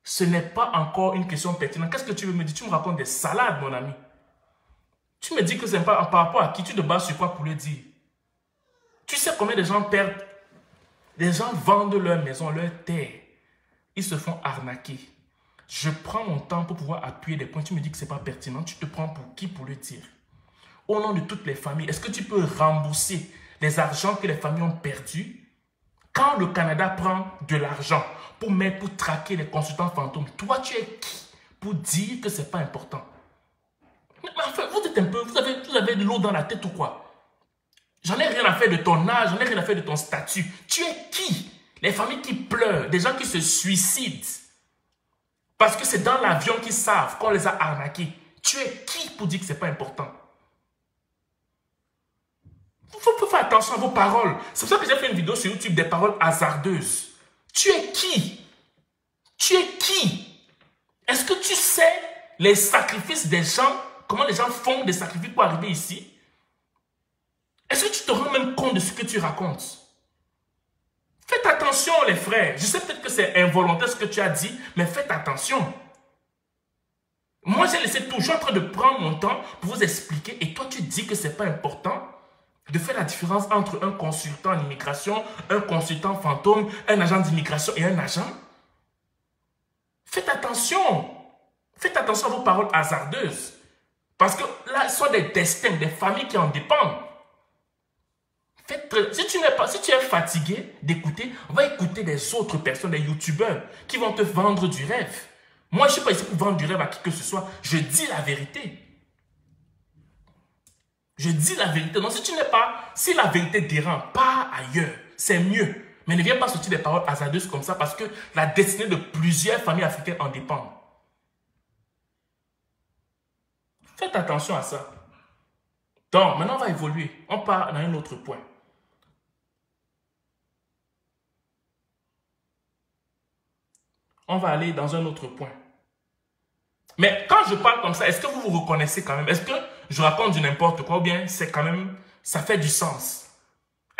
Ce n'est pas encore une question pertinente. Qu'est-ce que tu veux me dire? Tu me racontes des salades, mon ami. Tu me dis que ce n'est pas par rapport à qui, tu te bases sur quoi pour le dire? Tu sais combien de gens perdent? Les gens vendent leur maison, leur terre. Ils se font arnaquer. Je prends mon temps pour pouvoir appuyer des points. Tu me dis que ce n'est pas pertinent. Tu te prends pour qui pour le dire? Au nom de toutes les familles, est-ce que tu peux rembourser les argents que les familles ont perdus? Quand le Canada prend de l'argent pour traquer les consultants fantômes, toi, tu es qui pour dire que ce n'est pas important? Mais enfin, vous êtes un peu, vous avez de l'eau dans la tête ou quoi? J'en ai rien à faire de ton âge, j'en ai rien à faire de ton statut. Tu es qui? Les familles qui pleurent, des gens qui se suicident. Parce que c'est dans l'avion qu'ils savent qu'on les a arnaqués. Tu es qui pour dire que ce n'est pas important? Il faut faire attention à vos paroles. C'est pour ça que j'ai fait une vidéo sur YouTube des paroles hasardeuses. Tu es qui? Tu es qui? Est-ce que tu sais les sacrifices des gens? Comment les gens font des sacrifices pour arriver ici? Est-ce que tu te rends même compte de ce que tu racontes? Faites attention, les frères. Je sais peut-être que c'est involontaire ce que tu as dit, mais faites attention. Moi, j'ai laissé tout. Je suis en train de prendre mon temps pour vous expliquer. Et toi, tu dis que ce n'est pas important de faire la différence entre un consultant en immigration, un consultant fantôme, un agent d'immigration et un agent. Faites attention. Faites attention à vos paroles hasardeuses. Parce que là, ce sont des destins, des familles qui en dépendent. Si tu es fatigué d'écouter, va écouter des autres personnes, des youtubeurs qui vont te vendre du rêve. Moi, je ne suis pas ici pour vendre du rêve à qui que ce soit. Je dis la vérité. Je dis la vérité. Donc, si la vérité dérange, pas ailleurs. C'est mieux. Mais ne viens pas sortir des paroles hasardeuses comme ça parce que la destinée de plusieurs familles africaines en dépend. Faites attention à ça. Donc, maintenant, on va évoluer. On part dans un autre point. On va aller dans un autre point. Mais quand je parle comme ça, est-ce que vous vous reconnaissez quand même? Est-ce que je raconte du n'importe quoi ou bien c'est quand même, ça fait du sens?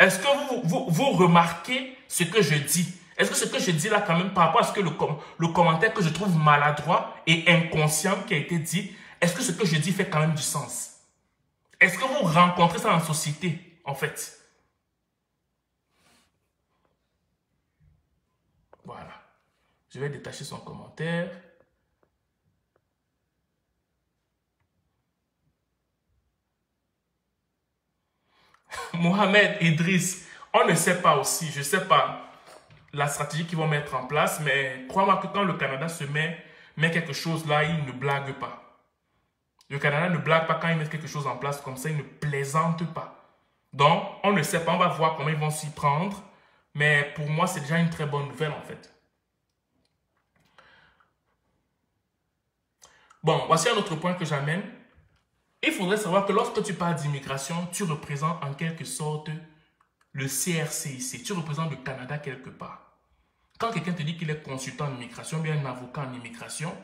Est-ce que vous remarquez ce que je dis? Est-ce que ce que je dis là quand même par rapport à ce que le commentaire que je trouve maladroit et inconscient qui a été dit, est-ce que ce que je dis fait quand même du sens? Est-ce que vous rencontrez ça en société en fait? Voilà. Je vais détacher son commentaire. Mohamed Idriss, on ne sait pas aussi, je ne sais pas la stratégie qu'ils vont mettre en place, mais crois-moi que quand le Canada met quelque chose là, il ne blague pas. Le Canada ne blague pas quand ils mettent quelque chose en place comme ça, il ne plaisante pas. Donc, on ne sait pas, on va voir comment ils vont s'y prendre, mais pour moi, c'est déjà une très bonne nouvelle en fait. Bon, voici un autre point que j'amène. Il faudrait savoir que lorsque tu parles d'immigration, tu représentes en quelque sorte le CRCIC. Tu représentes le Canada quelque part. Quand quelqu'un te dit qu'il est consultant en immigration, bien un avocat en immigration,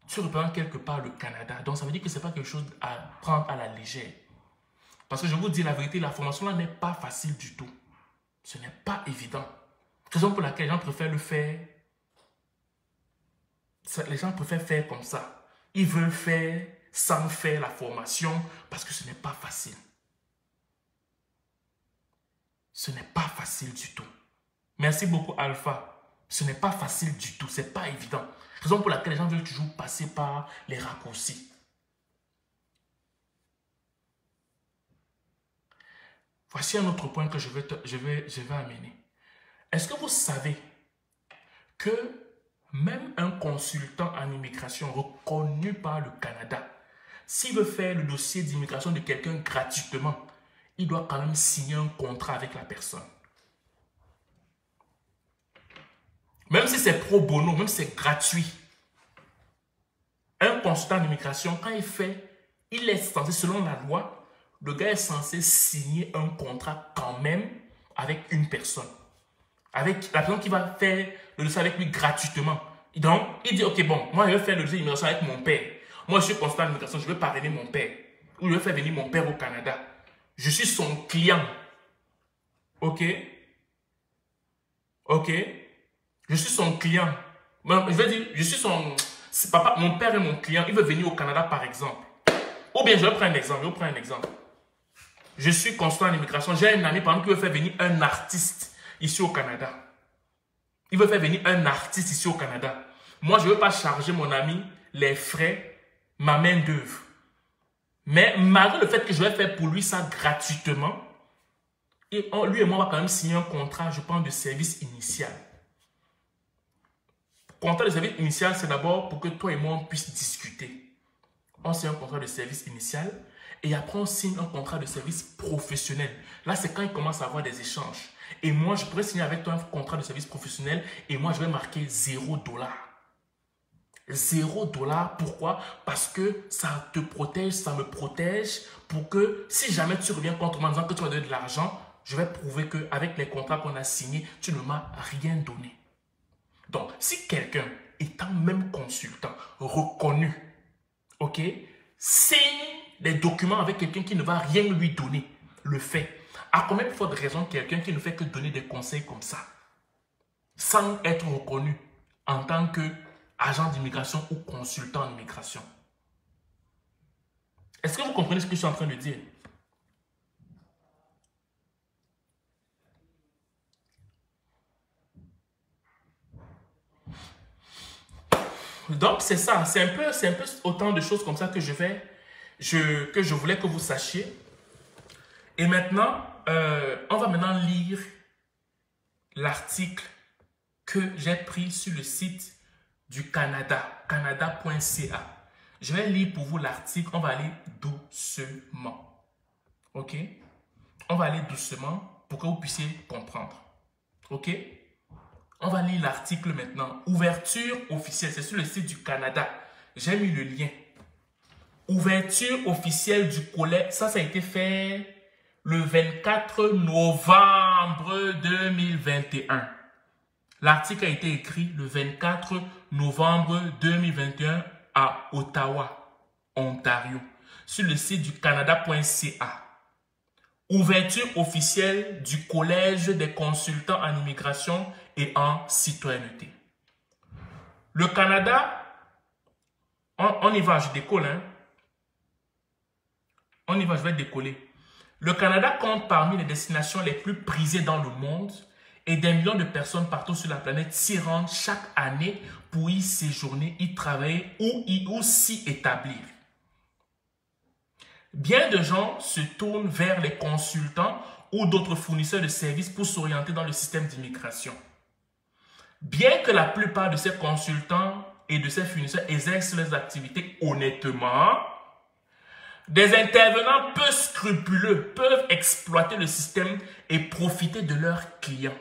tu représentes quelque part le Canada. Donc ça veut dire que ce n'est pas quelque chose à prendre à la légère. Parce que je vous dis la vérité, la formation là n'est pas facile du tout. Ce n'est pas évident. Raison pour laquelle les gens préfèrent le faire. Les gens préfèrent faire comme ça. Ils veulent faire sans faire la formation parce que ce n'est pas facile. Ce n'est pas facile du tout. Merci beaucoup Alpha. Ce n'est pas facile du tout. Ce n'est pas évident. Raison pour laquelle les gens veulent toujours passer par les raccourcis. Voici un autre point que je vais amener. Est-ce que vous savez que même un consultant en immigration reconnu par le Canada, s'il veut faire le dossier d'immigration de quelqu'un gratuitement, il doit quand même signer un contrat avec la personne. Même si c'est pro bono, même si c'est gratuit. Un consultant en immigration, quand il est censé, selon la loi, le gars est censé signer un contrat quand même avec une personne. Avec la personne qui va faire le dossier avec lui gratuitement. Donc, il dit, ok, bon, moi je vais faire le dossier d'immigration avec mon père. Moi je suis consultant en immigration, je veux parrainer mon père. Ou je veux faire venir mon père au Canada. Je suis son client. Ok? Ok? Je suis son client. Je vais dire, je suis son... Papa, mon père est mon client. Il veut venir au Canada, par exemple. Ou bien, je vais prendre un exemple. Je suis consultant en immigration. J'ai un ami, par exemple, qui veut faire venir un artiste ici au Canada. Il veut faire venir un artiste ici au Canada. Moi, je ne veux pas charger mon ami les frais, ma main d'œuvre. Mais malgré le fait que je vais faire pour lui ça gratuitement, lui et moi, on va quand même signer un contrat, je pense, de service initial. Contrat de service initial, c'est d'abord pour que toi et moi, on puisse discuter. On signe un contrat de service initial et après, on signe un contrat de service professionnel. Là, c'est quand il commence à avoir des échanges. Et moi, je pourrais signer avec toi un contrat de service professionnel et moi, je vais marquer $0. $0. Pourquoi? Parce que ça te protège, ça me protège pour que si jamais tu reviens contre moi en disant que tu m'as donné de l'argent, je vais prouver qu'avec les contrats qu'on a signés, tu ne m'as rien donné. Donc, si quelqu'un, étant même consultant, reconnu, ok, signe des documents avec quelqu'un qui ne va rien lui donner, le fait, à combien de fois de raison quelqu'un qui ne fait que donner des conseils comme ça, sans être reconnu en tant qu'agent d'immigration ou consultant en immigration? Est-ce que vous comprenez ce que je suis en train de dire? Donc, c'est ça. C'est un peu autant de choses comme ça que je voulais que vous sachiez. Et maintenant, on va maintenant lire l'article que j'ai pris sur le site du Canada, canada.ca. Je vais lire pour vous l'article. On va aller doucement. OK? On va aller doucement pour que vous puissiez comprendre. OK? On va lire l'article maintenant. Ouverture officielle, c'est sur le site du Canada. J'ai mis le lien. Ouverture officielle du collège. Ça a été fait le 24 novembre 2021. L'article a été écrit le 24 novembre 2021 à Ottawa, Ontario, sur le site du canada.ca. Ouverture officielle du Collège des consultants en immigration et en citoyenneté. Le Canada, on y va, je décolle. Hein? On y va, je vais décoller. Le Canada compte parmi les destinations les plus prisées dans le monde et des millions de personnes partout sur la planète s'y rendent chaque année pour y séjourner, y travailler ou s'y établir. Bien de gens se tournent vers les consultants ou d'autres fournisseurs de services pour s'orienter dans le système d'immigration. Bien que la plupart de ces consultants et de ces fournisseurs exercent leurs activités honnêtement, des intervenants peu scrupuleux peuvent exploiter le système et profiter de leurs clients.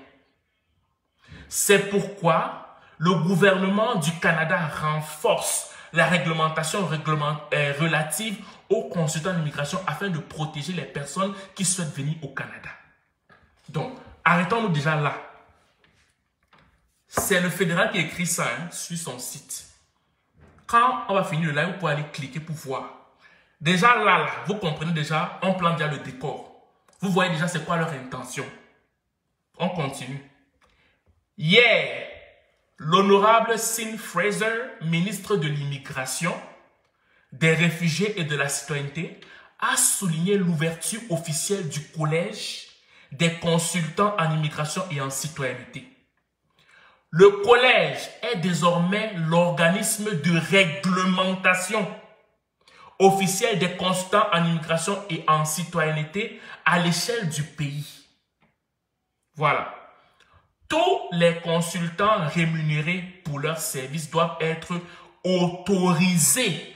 C'est pourquoi le gouvernement du Canada renforce la réglementation relative aux consultants d'immigration afin de protéger les personnes qui souhaitent venir au Canada. Donc, arrêtons-nous déjà là. C'est le fédéral qui écrit ça sur son site. Quand on va finir le live, vous pouvez aller cliquer pour voir. Déjà là, vous comprenez déjà, on plante déjà le décor. Vous voyez déjà c'est quoi leur intention. On continue. Hier, l'honorable Sean Fraser, ministre de l'Immigration, des réfugiés et de la citoyenneté, a souligné l'ouverture officielle du Collège des consultants en immigration et en citoyenneté. Le collège est désormais l'organisme de réglementation officiel des consultants en immigration et en citoyenneté à l'échelle du pays. Voilà. Tous les consultants rémunérés pour leurs services doivent être autorisés.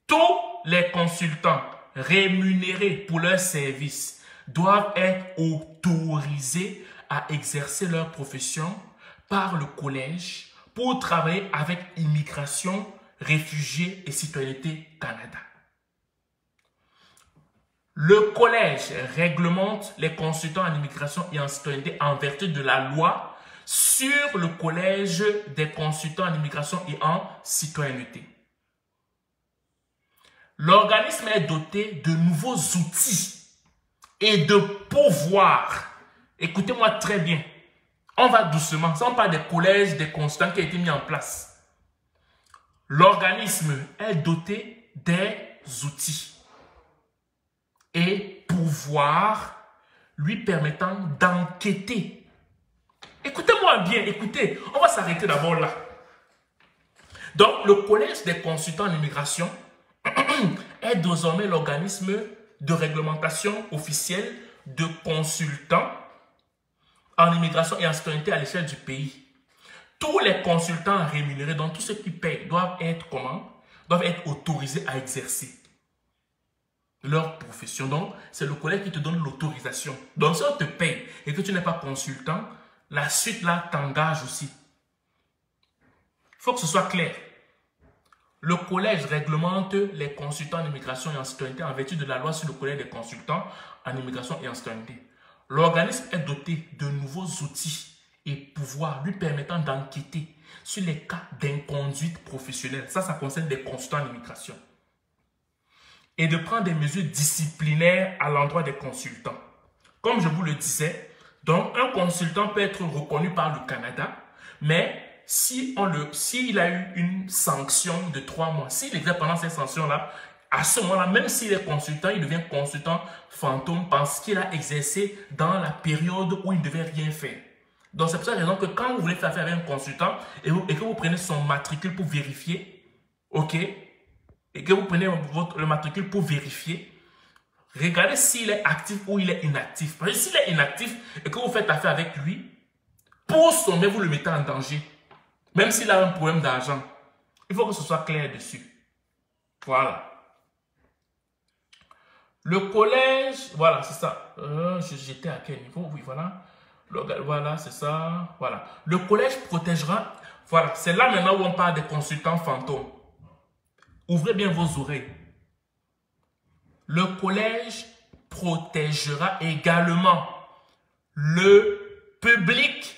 Tous les consultants rémunérés pour leurs services doivent être autorisés à exercer leur profession par le collège pour travailler avec Immigration, Réfugiés et Citoyenneté Canada. Le collège réglemente les consultants en immigration et en citoyenneté en vertu de la loi sur le collège des consultants en immigration et en citoyenneté. L'organisme est doté de nouveaux outils et de pouvoirs. Écoutez-moi très bien. On va doucement. Ça, on parle des collèges, des consultants qui ont été mis en place. L'organisme est doté des outils et pouvoirs lui permettant d'enquêter. Écoutez-moi bien, écoutez. On va s'arrêter d'abord là. Donc, le collège des consultants en immigration est désormais l'organisme de réglementation officielle de consultants en immigration et en citoyenneté à l'échelle du pays. Tous les consultants rémunérés, donc tous ceux qui payent, doivent être comment? Doivent être autorisés à exercer leur profession. Donc, c'est le collège qui te donne l'autorisation. Donc, si on te paye et que tu n'es pas consultant, la suite là t'engage aussi. Il faut que ce soit clair. Le collège réglemente les consultants en immigration et en citoyenneté en vertu de la loi sur le collège des consultants en immigration et en citoyenneté. L'organisme est doté de nouveaux outils et pouvoirs lui permettant d'enquêter sur les cas d'inconduite professionnelle. Ça concerne des consultants en immigration. Et de prendre des mesures disciplinaires à l'endroit des consultants. Comme je vous le disais, donc un consultant peut être reconnu par le Canada, mais s'il a eu une sanction de 3 mois, s'il exerce pendant cette sanction-là, à ce moment-là, même s'il est consultant, il devient consultant fantôme parce qu'il a exercé dans la période où il ne devait rien faire. Donc c'est pour cette raison que quand vous voulez faire affaire avec un consultant et que vous prenez son matricule pour vérifier, ok, et que vous prenez le matricule pour vérifier, regardez s'il est actif ou il est inactif. Parce que s'il est inactif et que vous faites affaire avec lui, pour sommer, vous le mettez en danger. Même s'il a un problème d'argent. Il faut que ce soit clair dessus. Voilà. Le collège, voilà, c'est ça. J'étais à quel niveau? Oui, voilà. Voilà, c'est ça. Voilà. Le collège protégera. Voilà, c'est là maintenant où on parle des consultants fantômes. Ouvrez bien vos oreilles. Le collège protégera également le public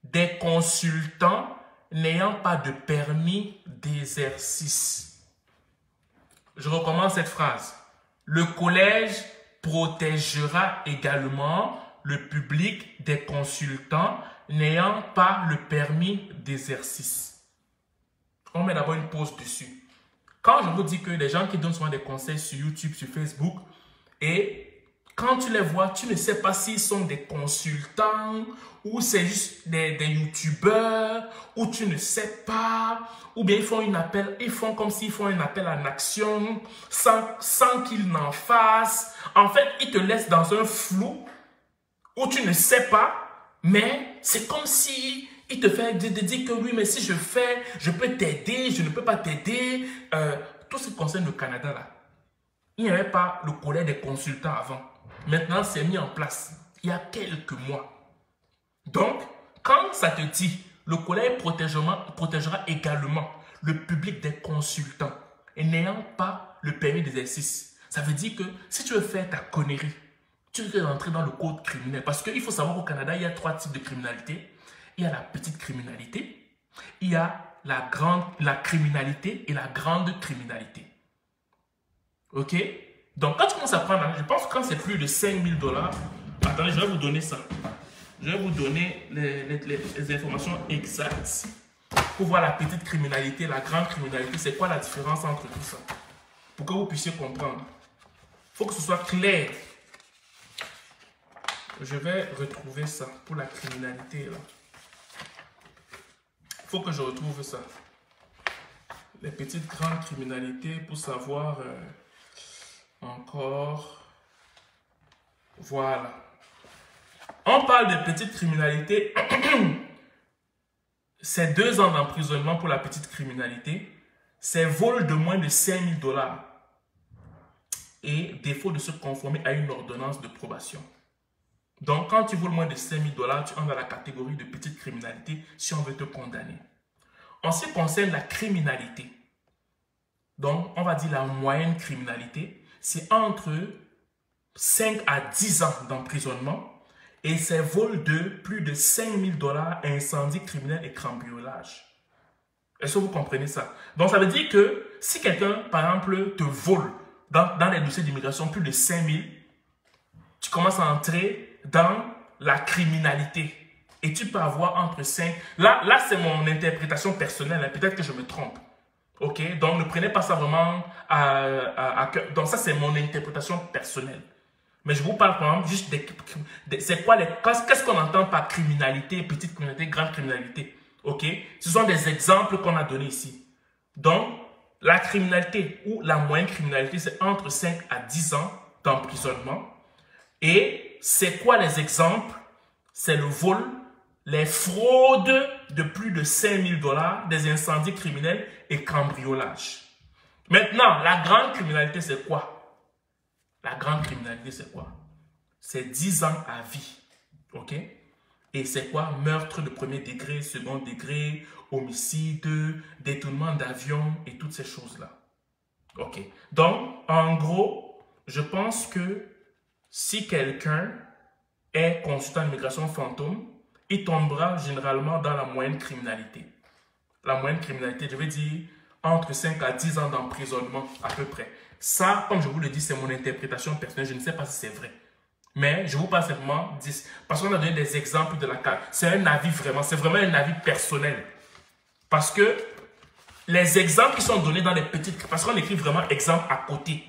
des consultants n'ayant pas de permis d'exercice. Je recommence cette phrase. Le collège protégera également le public des consultants n'ayant pas le permis d'exercice. On met d'abord une pause dessus. Quand je vous dis que les gens qui donnent souvent des conseils sur YouTube, sur Facebook, et quand tu les vois, tu ne sais pas s'ils sont des consultants ou c'est juste des youtubeurs, ou tu ne sais pas, ou bien ils font comme s'ils font un appel en action sans qu'ils n'en fassent. En fait, ils te laissent dans un flou où tu ne sais pas, mais c'est comme si il te fait dire que oui, mais si je fais, je peux t'aider, je ne peux pas t'aider. Tout ce qui concerne le Canada, là, il n'y avait pas le collège des consultants avant. Maintenant, c'est mis en place il y a quelques mois. Donc, quand ça te dit, le collège protégera également le public des consultants et n'ayant pas le permis d'exercice. Ça veut dire que si tu veux faire ta connerie, tu veux rentrer dans le code criminel. Parce qu'il faut savoir qu'au Canada, il y a 3 types de criminalité. Il y a la petite criminalité, il y a la criminalité et la grande criminalité. Ok? Donc, quand tu commences à prendre, je pense que quand c'est plus de 5 000 $, attendez, je vais vous donner ça. Je vais vous donner les informations exactes pour voir la petite criminalité, la grande criminalité. C'est quoi la différence entre tout ça? Pour que vous puissiez comprendre. Il faut que ce soit clair. Je vais retrouver ça pour la criminalité, là. Il faut que je retrouve ça. Les petites grandes criminalités pour savoir encore. Voilà. On parle de petite criminalité. C'est 2 ans d'emprisonnement pour la petite criminalité. C'est vol de moins de 5 000 $. Et défaut de se conformer à une ordonnance de probation. Donc, quand tu voles moins de 5 000 $, tu entres dans la catégorie de petite criminalité si on veut te condamner. En ce qui concerne la criminalité, donc on va dire la moyenne criminalité, c'est entre 5 à 10 ans d'emprisonnement et c'est vol de plus de 5 000 $, incendie criminel et cambriolage. Est-ce que vous comprenez ça? Donc, ça veut dire que si quelqu'un, par exemple, te vole dans les dossiers d'immigration plus de 5 000, tu commences à entrer dans la criminalité. Et tu peux avoir entre 5... Là c'est mon interprétation personnelle. Hein. Peut-être que je me trompe. OK? Donc, ne prenez pas ça vraiment à cœur. Donc, ça, c'est mon interprétation personnelle. Mais je vous parle quand même juste c'est quoi qu'est-ce qu'on entend par criminalité, petite criminalité, grande criminalité? OK? Ce sont des exemples qu'on a donnés ici. Donc, la criminalité ou la moyenne criminalité, c'est entre 5 à 10 ans d'emprisonnement. Et c'est quoi les exemples? C'est le vol, les fraudes de plus de 5 000 $, des incendies criminels et cambriolage. Maintenant, la grande criminalité, c'est quoi? La grande criminalité, c'est quoi? C'est 10 ans à vie. OK? Et c'est quoi? Meurtre de premier degré, second degré, homicide, détournement d'avion et toutes ces choses-là. OK? Donc, en gros, je pense que si quelqu'un est consultant d'immigration fantôme, il tombera généralement dans la moyenne criminalité. La moyenne criminalité, je veux dire, entre 5 à 10 ans d'emprisonnement à peu près. Ça, comme je vous le dis, c'est mon interprétation personnelle. Je ne sais pas si c'est vrai. Mais je vous parle simplement, parce qu'on a donné des exemples de la carte. C'est un avis vraiment, c'est vraiment un avis personnel. Parce que les exemples qui sont donnés dans les petites... Parce qu'on écrit vraiment exemple à côté.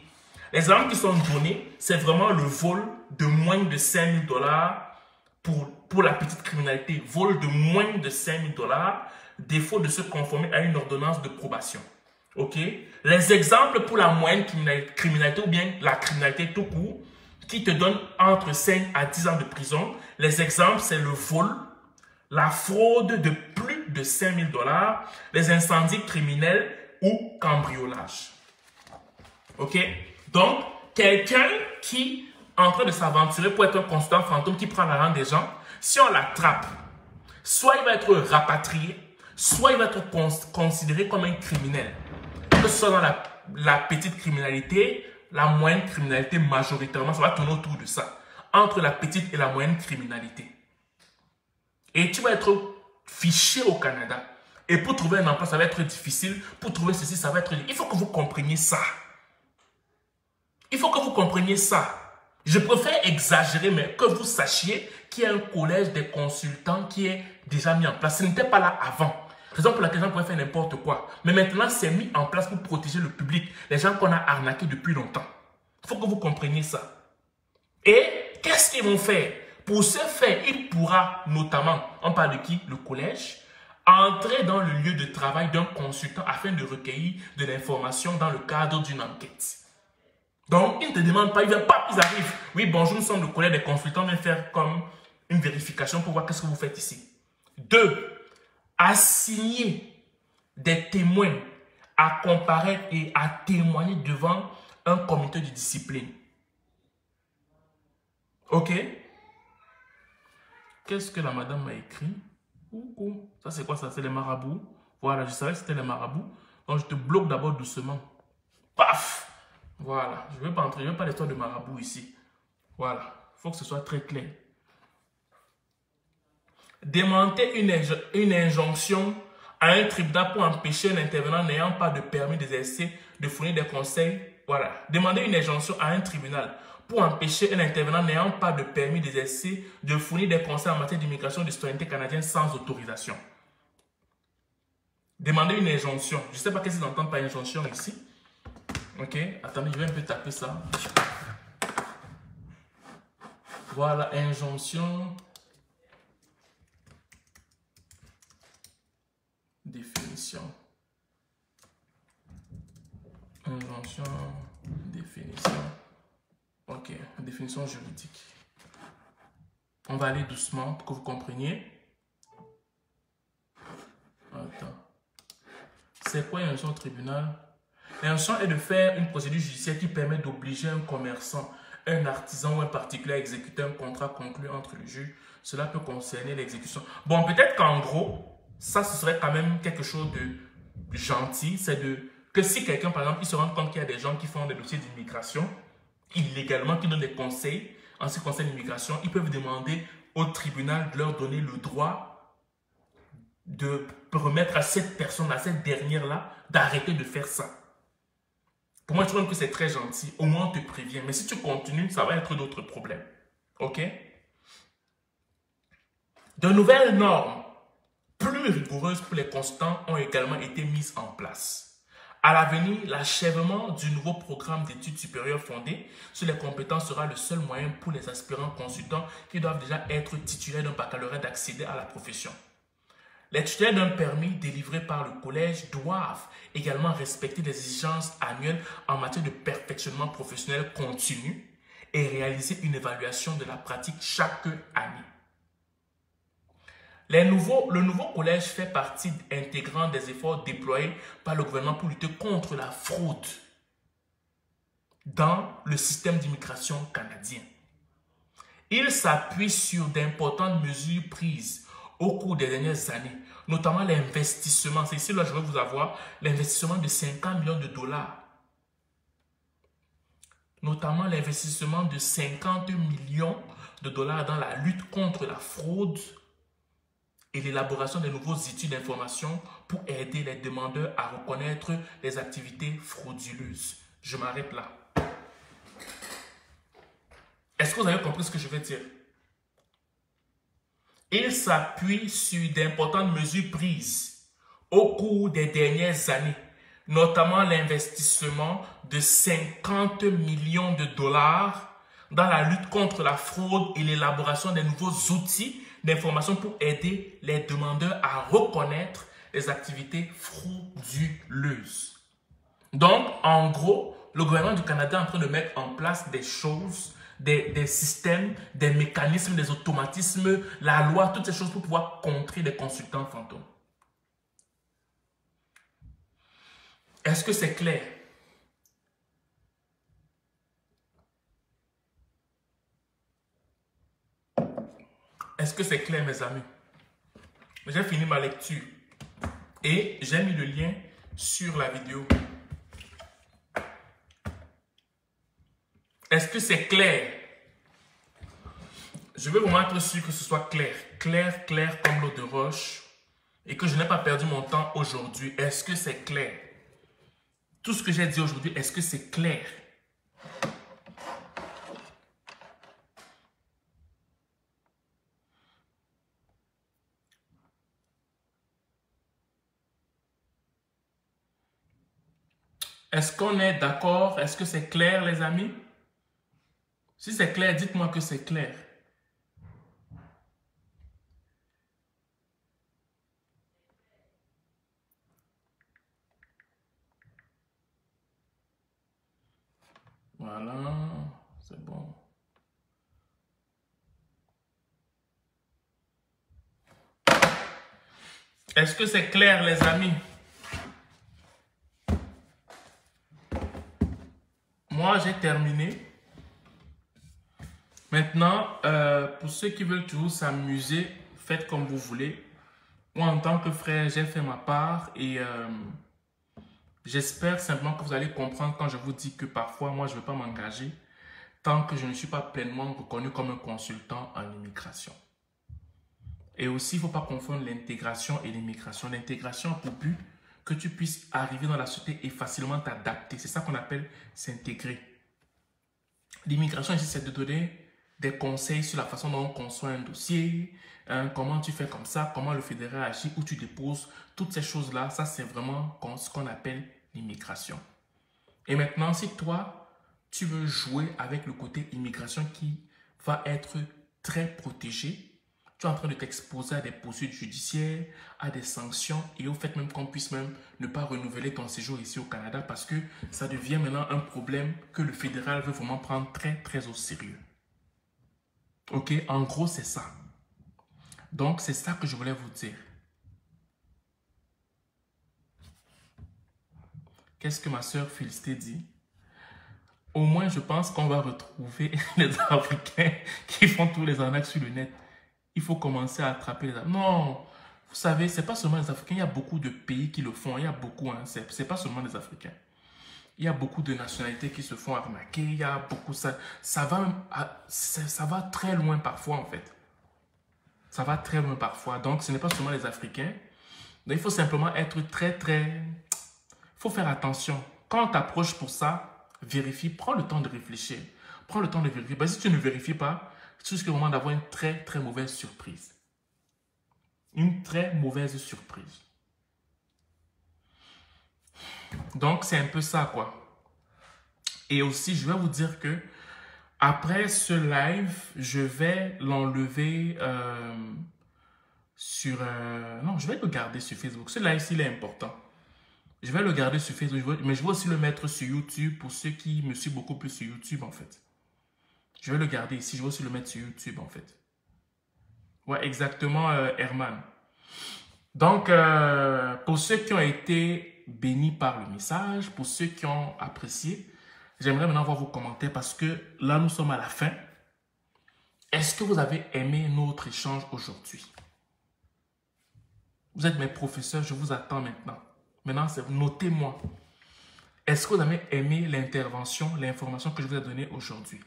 Les exemples qui sont donnés, c'est vraiment le vol de moins de 5 000 $ pour la petite criminalité. Vol de moins de 5 000 $, défaut de se conformer à une ordonnance de probation. OK? Les exemples pour la moyenne criminalité ou bien la criminalité tout court, qui te donne entre 5 à 10 ans de prison. Les exemples, c'est le vol, la fraude de plus de 5 000 $, les incendies criminels ou cambriolage. OK? Donc, quelqu'un qui est en train de s'aventurer pour être un consultant fantôme qui prend l'argent des gens, si on l'attrape, soit il va être rapatrié, soit il va être considéré comme un criminel. Que ce soit dans la petite criminalité, la moyenne criminalité majoritairement, ça va tourner autour de ça. Entre la petite et la moyenne criminalité. Et tu vas être fiché au Canada. Et pour trouver un emploi, ça va être difficile. Pour trouver ceci, ça va être... Il faut que vous compreniez ça. Il faut que vous compreniez ça. Je préfère exagérer, mais que vous sachiez qu'il y a un collège des consultants qui est déjà mis en place. Ce n'était pas là avant. Raison pour laquelle les gens pouvaient faire n'importe quoi. Mais maintenant, c'est mis en place pour protéger le public. Les gens qu'on a arnaqués depuis longtemps. Il faut que vous compreniez ça. Et qu'est-ce qu'ils vont faire? Pour ce faire, il pourra notamment, on parle de qui? Le collège, entrer dans le lieu de travail d'un consultant afin de recueillir de l'information dans le cadre d'une enquête. Donc, ils ne te demandent pas, ils viennent pas, ils arrivent. Oui, bonjour, nous sommes le collège des consultants, on vient faire comme une vérification pour voir qu'est-ce que vous faites ici. 2. Assigner des témoins à comparaître et à témoigner devant un comité de discipline. OK? Qu'est-ce que la madame m'a écrit? Ça, c'est quoi ça? C'est les marabouts. Voilà, je savais que c'était les marabouts. Donc, je te bloque d'abord doucement. Paf! Voilà. Je ne veux pas entrer. Je ne veux pas l'histoire de marabout ici. Voilà. Il faut que ce soit très clair. Demander une injonction à un tribunal pour empêcher un intervenant n'ayant pas de permis d'exercer de fournir des conseils. Voilà. Demander une injonction à un tribunal pour empêcher un intervenant n'ayant pas de permis d'exercer de fournir des conseils en matière d'immigration et de citoyenneté canadienne sans autorisation. Demander une injonction. Je ne sais pas qu'est-ce qu'ils entendent par injonction ici. Ok, attendez, je vais un peu taper ça. Voilà, injonction. Définition. Injonction, définition. Ok, définition juridique. On va aller doucement pour que vous compreniez. Attends. C'est quoi l'injonction au tribunal? L'injonction est de faire une procédure judiciaire qui permet d'obliger un commerçant, un artisan ou un particulier à exécuter un contrat conclu entre le juge. Cela peut concerner l'exécution. Bon, peut-être qu'en gros, ça, ce serait quand même quelque chose de gentil. C'est que si quelqu'un, par exemple, il se rend compte qu'il y a des gens qui font des dossiers d'immigration, illégalement, qui donnent des conseils en ce qui concerne l'immigration, ils peuvent demander au tribunal de leur donner le droit de permettre à cette personne, à cette dernière-là, d'arrêter de faire ça. Pour moi, je trouve que c'est très gentil. Au moins, on te prévient. Mais si tu continues, ça va être d'autres problèmes. OK? De nouvelles normes plus rigoureuses pour les consultants ont également été mises en place. À l'avenir, l'achèvement du nouveau programme d'études supérieures fondé sur les compétences sera le seul moyen pour les aspirants consultants qui doivent déjà être titulaires d'un baccalauréat d'accéder à la profession. Les titulaires d'un permis délivré par le collège doivent également respecter les exigences annuelles en matière de perfectionnement professionnel continu et réaliser une évaluation de la pratique chaque année. Le nouveau collège fait partie intégrante des efforts déployés par le gouvernement pour lutter contre la fraude dans le système d'immigration canadien. Il s'appuie sur d'importantes mesures prises au cours des dernières années, notamment l'investissement. C'est ici là je vais vous avoir l'investissement de 50 millions de dollars. Notamment l'investissement de 50 millions de dollars dans la lutte contre la fraude et l'élaboration de nouveaux outils d'information pour aider les demandeurs à reconnaître les activités frauduleuses. Je m'arrête là. Est-ce que vous avez compris ce que je veux dire? Il s'appuie sur d'importantes mesures prises au cours des dernières années, notamment l'investissement de 50 millions de dollars dans la lutte contre la fraude et l'élaboration des nouveaux outils d'information pour aider les demandeurs à reconnaître les activités frauduleuses. Donc, en gros, le gouvernement du Canada est en train de mettre en place des choses, des systèmes, des mécanismes, des automatismes, la loi, toutes ces choses pour pouvoir contrer les consultants fantômes. Est-ce que c'est clair? Est-ce que c'est clair, mes amis? J'ai fini ma lecture et j'ai mis le lien sur la vidéo. Est-ce que c'est clair? Je veux vraiment être sûr que ce soit clair. Clair, clair comme l'eau de roche. Et que je n'ai pas perdu mon temps aujourd'hui. Est-ce que c'est clair? Tout ce que j'ai dit aujourd'hui, est-ce que c'est clair? Est-ce qu'on est d'accord? Est-ce que c'est clair, les amis? Si c'est clair, dites-moi que c'est clair. Voilà, c'est bon. Est-ce que c'est clair, les amis? Moi, j'ai terminé. Maintenant, pour ceux qui veulent toujours s'amuser, faites comme vous voulez. Moi, en tant que frère, j'ai fait ma part et j'espère simplement que vous allez comprendre quand je vous dis que parfois, moi, je ne vais pas m'engager tant que je ne suis pas pleinement reconnu comme un consultant en immigration. Et aussi, il ne faut pas confondre l'intégration et l'immigration. L'intégration a pour but que tu puisses arriver dans la société et facilement t'adapter. C'est ça qu'on appelle s'intégrer. L'immigration ici, c'est de donner des conseils sur la façon dont on conçoit un dossier, comment tu fais comme ça, comment le fédéral agit, où tu déposes, toutes ces choses-là, ça c'est vraiment ce qu'on appelle l'immigration. Et maintenant, si toi, tu veux jouer avec le côté immigration qui va être très protégé, tu es en train de t'exposer à des poursuites judiciaires, à des sanctions et au fait même qu'on puisse même ne pas renouveler ton séjour ici au Canada parce que ça devient maintenant un problème que le fédéral veut vraiment prendre très très au sérieux. Ok, en gros, c'est ça. Donc, c'est ça que je voulais vous dire. Qu'est-ce que ma soeur Félicité dit? Au moins, je pense qu'on va retrouver les Africains qui font tous les arnaques sur le net. Il faut commencer à attraper les arnaques. Non, vous savez, c'est pas seulement les Africains. Il y a beaucoup de pays qui le font. Il y a beaucoup, hein. C'est pas seulement les Africains. Il y a beaucoup de nationalités qui se font arnaquer. Il y a beaucoup ça va même ça va très loin parfois en fait. Ça va très loin parfois. Donc ce n'est pas seulement les Africains. Donc, il faut simplement être il faut faire attention. Quand on t'approche pour ça, vérifie, prends le temps de réfléchir. Prends le temps de vérifier. Si tu ne vérifies pas, tu risques vraiment d'avoir une très très mauvaise surprise. Une très mauvaise surprise. Donc, c'est un peu ça, quoi. Et aussi, je vais vous dire que après ce live, je vais l'enlever sur... non, je vais le garder sur Facebook. Ce live-ci, il est important. Je vais le garder sur Facebook, mais je vais aussi le mettre sur YouTube pour ceux qui me suivent beaucoup plus sur YouTube, en fait. Je vais le garder ici, je vais aussi le mettre sur YouTube, en fait. Ouais, exactement, Herman. Donc, pour ceux qui ont été bénis par le message, pour ceux qui ont apprécié, j'aimerais maintenant voir vos commentaires parce que là, nous sommes à la fin. Est-ce que vous avez aimé notre échange aujourd'hui? Vous êtes mes professeurs, je vous attends maintenant. Maintenant, notez-moi. Est-ce que vous avez aimé l'intervention, l'information que je vous ai donnée aujourd'hui?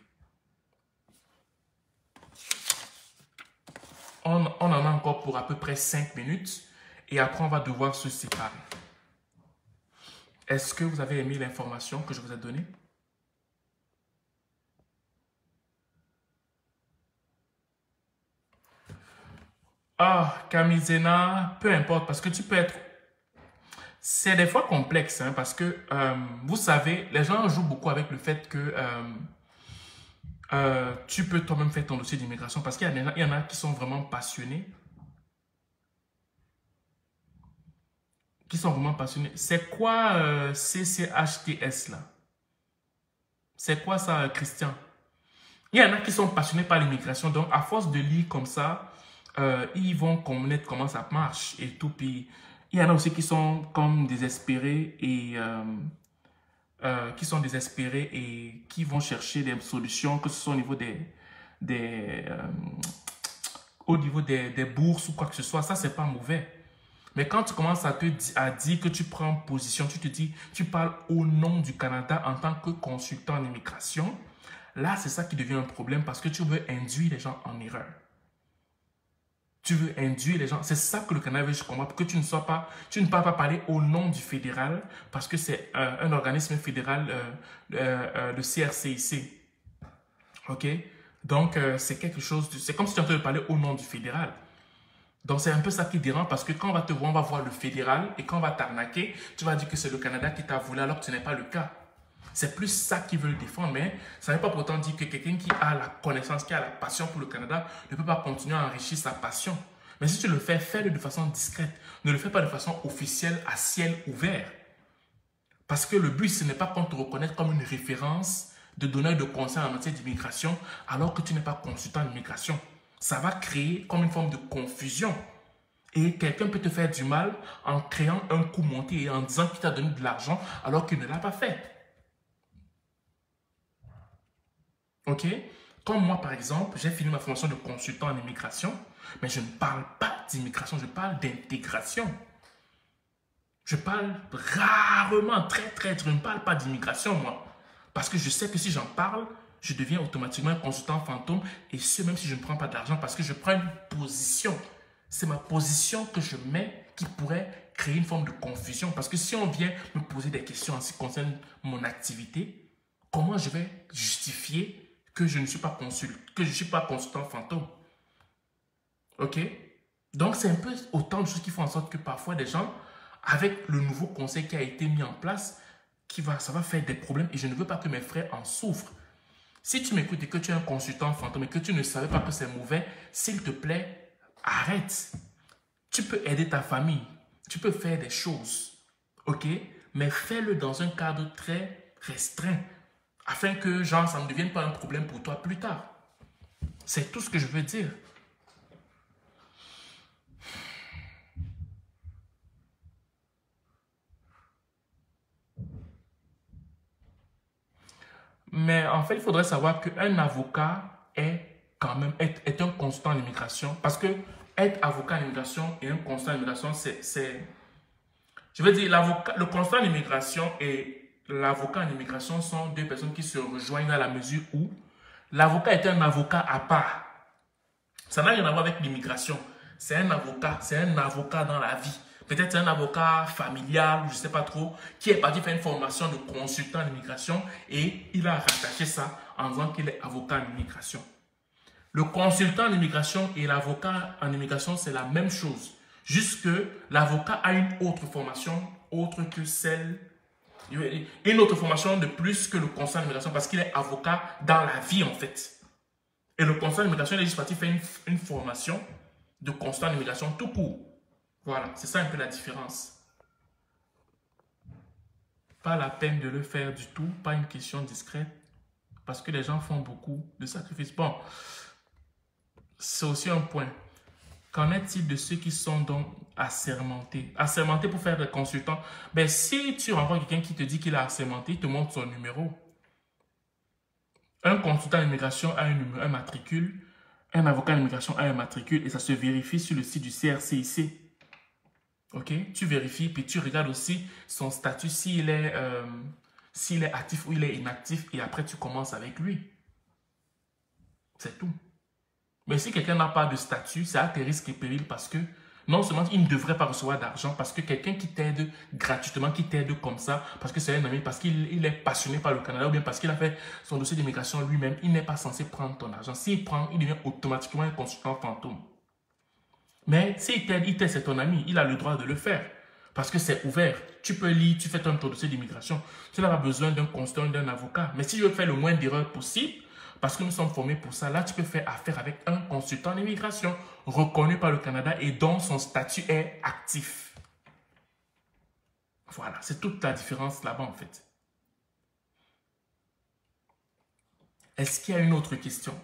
On en a encore pour à peu près 5 minutes et après, on va devoir se séparer. Est-ce que vous avez aimé l'information que je vous ai donnée? Ah, Kamizena, peu importe, parce que tu peux être... C'est des fois complexe, hein, parce que, vous savez, les gens jouent beaucoup avec le fait que tu peux toi-même faire ton dossier d'immigration, parce qu'il y en a qui sont vraiment passionnés. C'est quoi CCHTS, là? C'est quoi ça, Christian? Il y en a qui sont passionnés par l'immigration, donc à force de lire comme ça, ils vont connaître comment ça marche et tout. Puis il y en a aussi qui sont comme désespérés et qui vont chercher des solutions, que ce soit au niveau des bourses ou quoi que ce soit. Ça, c'est pas mauvais. Mais quand tu commences à dire que tu prends position, tu te dis, tu parles au nom du Canada en tant que consultant en immigration, là, c'est ça qui devient un problème parce que tu veux induire les gens en erreur. Tu veux induire les gens. C'est ça que le Canada veut, je comprends, pour que tu ne peux pas parler au nom du fédéral parce que c'est un organisme fédéral, le CRCIC. OK? Donc, c'est quelque chose, c'est comme si tu étais en train de parler au nom du fédéral. Donc, c'est un peu ça qui dérange parce que quand on va te voir, on va voir le fédéral et quand on va t'arnaquer, tu vas dire que c'est le Canada qui t'a volé alors que ce n'est pas le cas. C'est plus ça qu'ils veulent défendre, mais ça ne veut pas pourtant dire que quelqu'un qui a la connaissance, qui a la passion pour le Canada ne peut pas continuer à enrichir sa passion. Mais si tu le fais, fais-le de façon discrète. Ne le fais pas de façon officielle à ciel ouvert. Parce que le but, ce n'est pas qu'on te reconnaisse comme une référence de donneur de conseils en matière d'immigration alors que tu n'es pas consultant en immigration. Ça va créer comme une forme de confusion. Et quelqu'un peut te faire du mal en créant un coup monté et en disant qu'il t'a donné de l'argent alors qu'il ne l'a pas fait. Ok? Comme moi, par exemple, j'ai fini ma formation de consultant en immigration, mais je ne parle pas d'immigration, je parle d'intégration. Je parle rarement, je ne parle pas d'immigration, moi. Parce que je sais que si j'en parle, je deviens automatiquement un consultant fantôme, et ce, même si je ne prends pas d'argent, parce que je prends une position. C'est ma position que je mets qui pourrait créer une forme de confusion. Parce que si on vient me poser des questions en ce qui concerne mon activité, comment je vais justifier que je ne suis pas consultant fantôme? Ok? Donc, c'est un peu autant de choses qui font en sorte que parfois des gens, avec le nouveau conseil qui a été mis en place, ça va faire des problèmes et je ne veux pas que mes frères en souffrent. Si tu m'écoutes et que tu es un consultant fantôme et que tu ne savais pas que c'est mauvais, s'il te plaît, arrête. Tu peux aider ta famille, tu peux faire des choses, ok? Mais fais-le dans un cadre très restreint, afin que, genre, ça ne devienne pas un problème pour toi plus tard. C'est tout ce que je veux dire. Mais en fait, il faudrait savoir qu'un avocat est quand même est un consultant en immigration. Parce que être avocat en immigration et un consultant en immigration, je veux dire, le consultant en immigration et l'avocat en immigration sont deux personnes qui se rejoignent dans la mesure où l'avocat est un avocat à part. Ça n'a rien à voir avec l'immigration. C'est un avocat dans la vie. Peut-être c'est un avocat familial, je ne sais pas trop, qui est parti faire une formation de consultant en immigration et il a rattaché ça en disant qu'il est avocat en immigration. Le consultant en immigration et l'avocat en immigration, c'est la même chose. Juste que l'avocat a une autre formation, autre que celle, une autre formation de plus que le consultant en immigration parce qu'il est avocat dans la vie en fait. Et le consultant en immigration, il est juste parti faire une formation de consultant en immigration tout court. Voilà, c'est ça un peu la différence. Pas la peine de le faire du tout, pas une question discrète, parce que les gens font beaucoup de sacrifices. Bon, c'est aussi un point. Qu'en est-il de ceux qui sont donc assermentés? Assermentés pour faire des consultants. Ben, si tu rencontres quelqu'un qui te dit qu'il a assermenté, il te montre son numéro. Un consultant en immigration a un matricule, un avocat en immigration a un matricule et ça se vérifie sur le site du CRCIC. Ok, tu vérifies, puis tu regardes aussi son statut, s'il est actif ou il est inactif, et après tu commences avec lui. C'est tout. Mais si quelqu'un n'a pas de statut, c'est à tes risques et périls parce que non seulement il ne devrait pas recevoir d'argent, parce que quelqu'un qui t'aide gratuitement, qui t'aide comme ça, parce que c'est un ami, parce qu'il est passionné par le Canada, ou bien parce qu'il a fait son dossier d'immigration lui-même, il n'est pas censé prendre ton argent. S'il prend, il devient automatiquement un consultant fantôme. Mais s'il t'aide, c'est ton ami, il a le droit de le faire. Parce que c'est ouvert. Tu peux lire, tu fais ton dossier d'immigration. Tu n'as pas besoin d'un consultant, d'un avocat. Mais si je veux faire le moins d'erreurs possible, parce que nous sommes formés pour ça, là, tu peux faire affaire avec un consultant d'immigration reconnu par le Canada et dont son statut est actif. Voilà, c'est toute la différence là-bas en fait. Est-ce qu'il y a une autre question?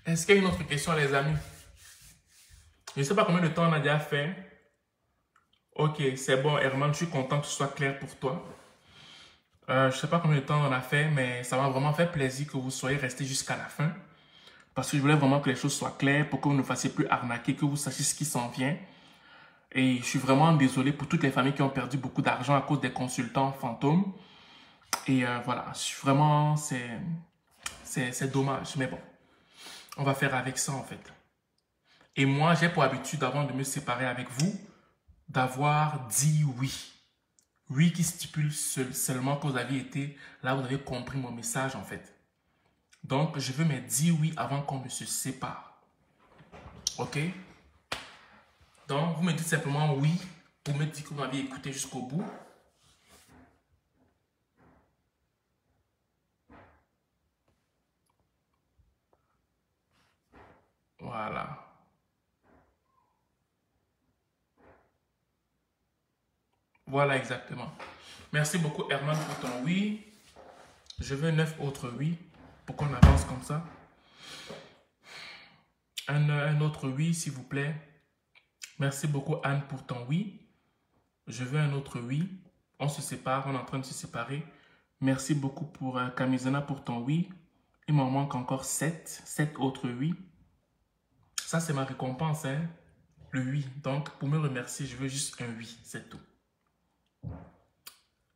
Est-ce qu'il y a une autre question, les amis? Je ne sais pas combien de temps on a déjà fait. Ok, c'est bon, Herman, je suis content que ce soit clair pour toi. Je ne sais pas combien de temps on a fait, mais ça m'a vraiment fait plaisir que vous soyez restés jusqu'à la fin. Parce que je voulais vraiment que les choses soient claires pour que vous ne fassiez plus arnaquer, que vous sachiez ce qui s'en vient. Et je suis vraiment désolé pour toutes les familles qui ont perdu beaucoup d'argent à cause des consultants fantômes. Et voilà, vraiment, c'est dommage. Mais bon, on va faire avec ça en fait. Et moi, j'ai pour habitude, avant de me séparer avec vous, d'avoir dit oui. Oui qui stipule seulement que vous avez été, là vous avez compris mon message en fait. Donc, je veux me dire oui avant qu'on ne se sépare. Ok? Donc, vous me dites simplement oui pour me dire que vous m'avez écouté jusqu'au bout. Voilà. Voilà exactement. Merci beaucoup Herman pour ton oui. Je veux 9 autres oui pour qu'on avance comme ça. Un autre oui s'il vous plaît. Merci beaucoup Anne pour ton oui. Je veux un autre oui. On se sépare, on est en train de se séparer. Merci beaucoup pour Kamizana pour ton oui. Il m'en manque encore 7. 7 autres oui. Ça, c'est ma récompense, hein? Le oui. Donc, pour me remercier, je veux juste un oui. C'est tout.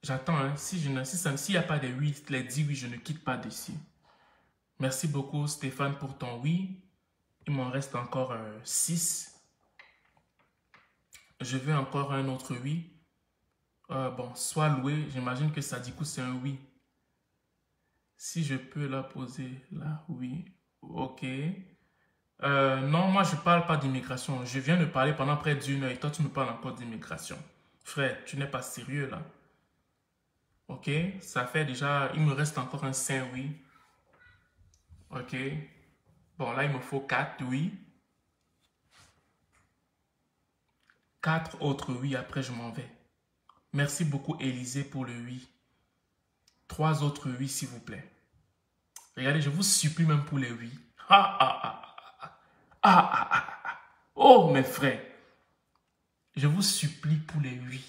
J'attends, hein? S'il n'y a pas de oui, les 10 oui, je ne quitte pas d'ici. Merci beaucoup Stéphane pour ton oui. Il m'en reste encore 6. Je veux encore un autre oui. Bon, soit loué, j'imagine que ça, du coup, c'est un oui. Si je peux la poser là, oui. Ok. Non, moi, je ne parle pas d'immigration. Je viens de parler pendant près d'1 heure et toi, tu me parles encore d'immigration. Frère, tu n'es pas sérieux là. Ok. Ça fait déjà, il me reste encore un 5 oui. Ok. Bon, là, il me faut 4 oui. 4 autres oui, après je m'en vais. Merci beaucoup Élisée pour le oui. 3 autres oui, s'il vous plaît. Regardez, je vous supplie même pour les oui. Ah, ah, ah, ah, ah, ah, ah, ah. Oh, mes frères. Je vous supplie pour les oui.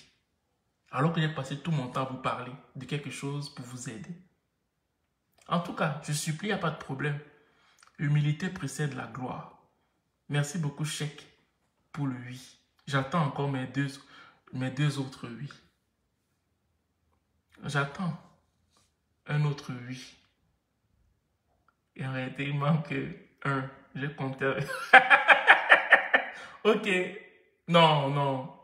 Alors que j'ai passé tout mon temps à vous parler de quelque chose pour vous aider. En tout cas, je supplie, il n'y a pas de problème. L'humilité précède la gloire. Merci beaucoup, Cheikh, pour le oui. J'attends encore mes deux autres oui. J'attends un autre oui. Et en réalité, il manque un. J'ai compté. Ok. Non, non.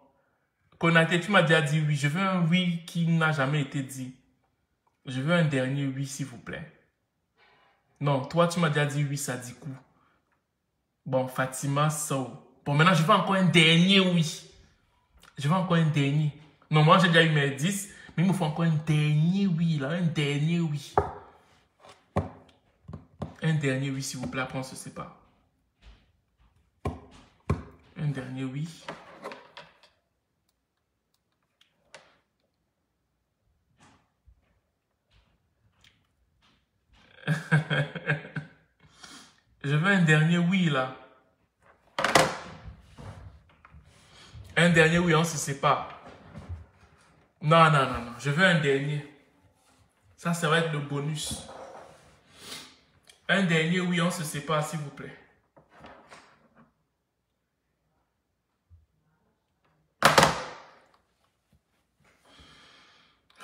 Konaté, tu m'as déjà dit oui. Je veux un oui qui n'a jamais été dit. Je veux un dernier oui, s'il vous plaît. Non, toi, tu m'as déjà dit oui, ça dit coup. Bon, Fatima, so. Bon, maintenant, je veux encore un dernier oui. Je veux encore un dernier. Non, moi, j'ai déjà eu mes 10, mais il me faut encore un dernier oui, là. Un dernier oui. Un dernier oui, s'il vous plaît, après on se sépare. Un dernier oui. Je veux un dernier oui, là. Un dernier oui, on se sépare. Non, non, non, non. Je veux un dernier. Ça va être le bonus. Un dernier oui, on se sépare, s'il vous plaît.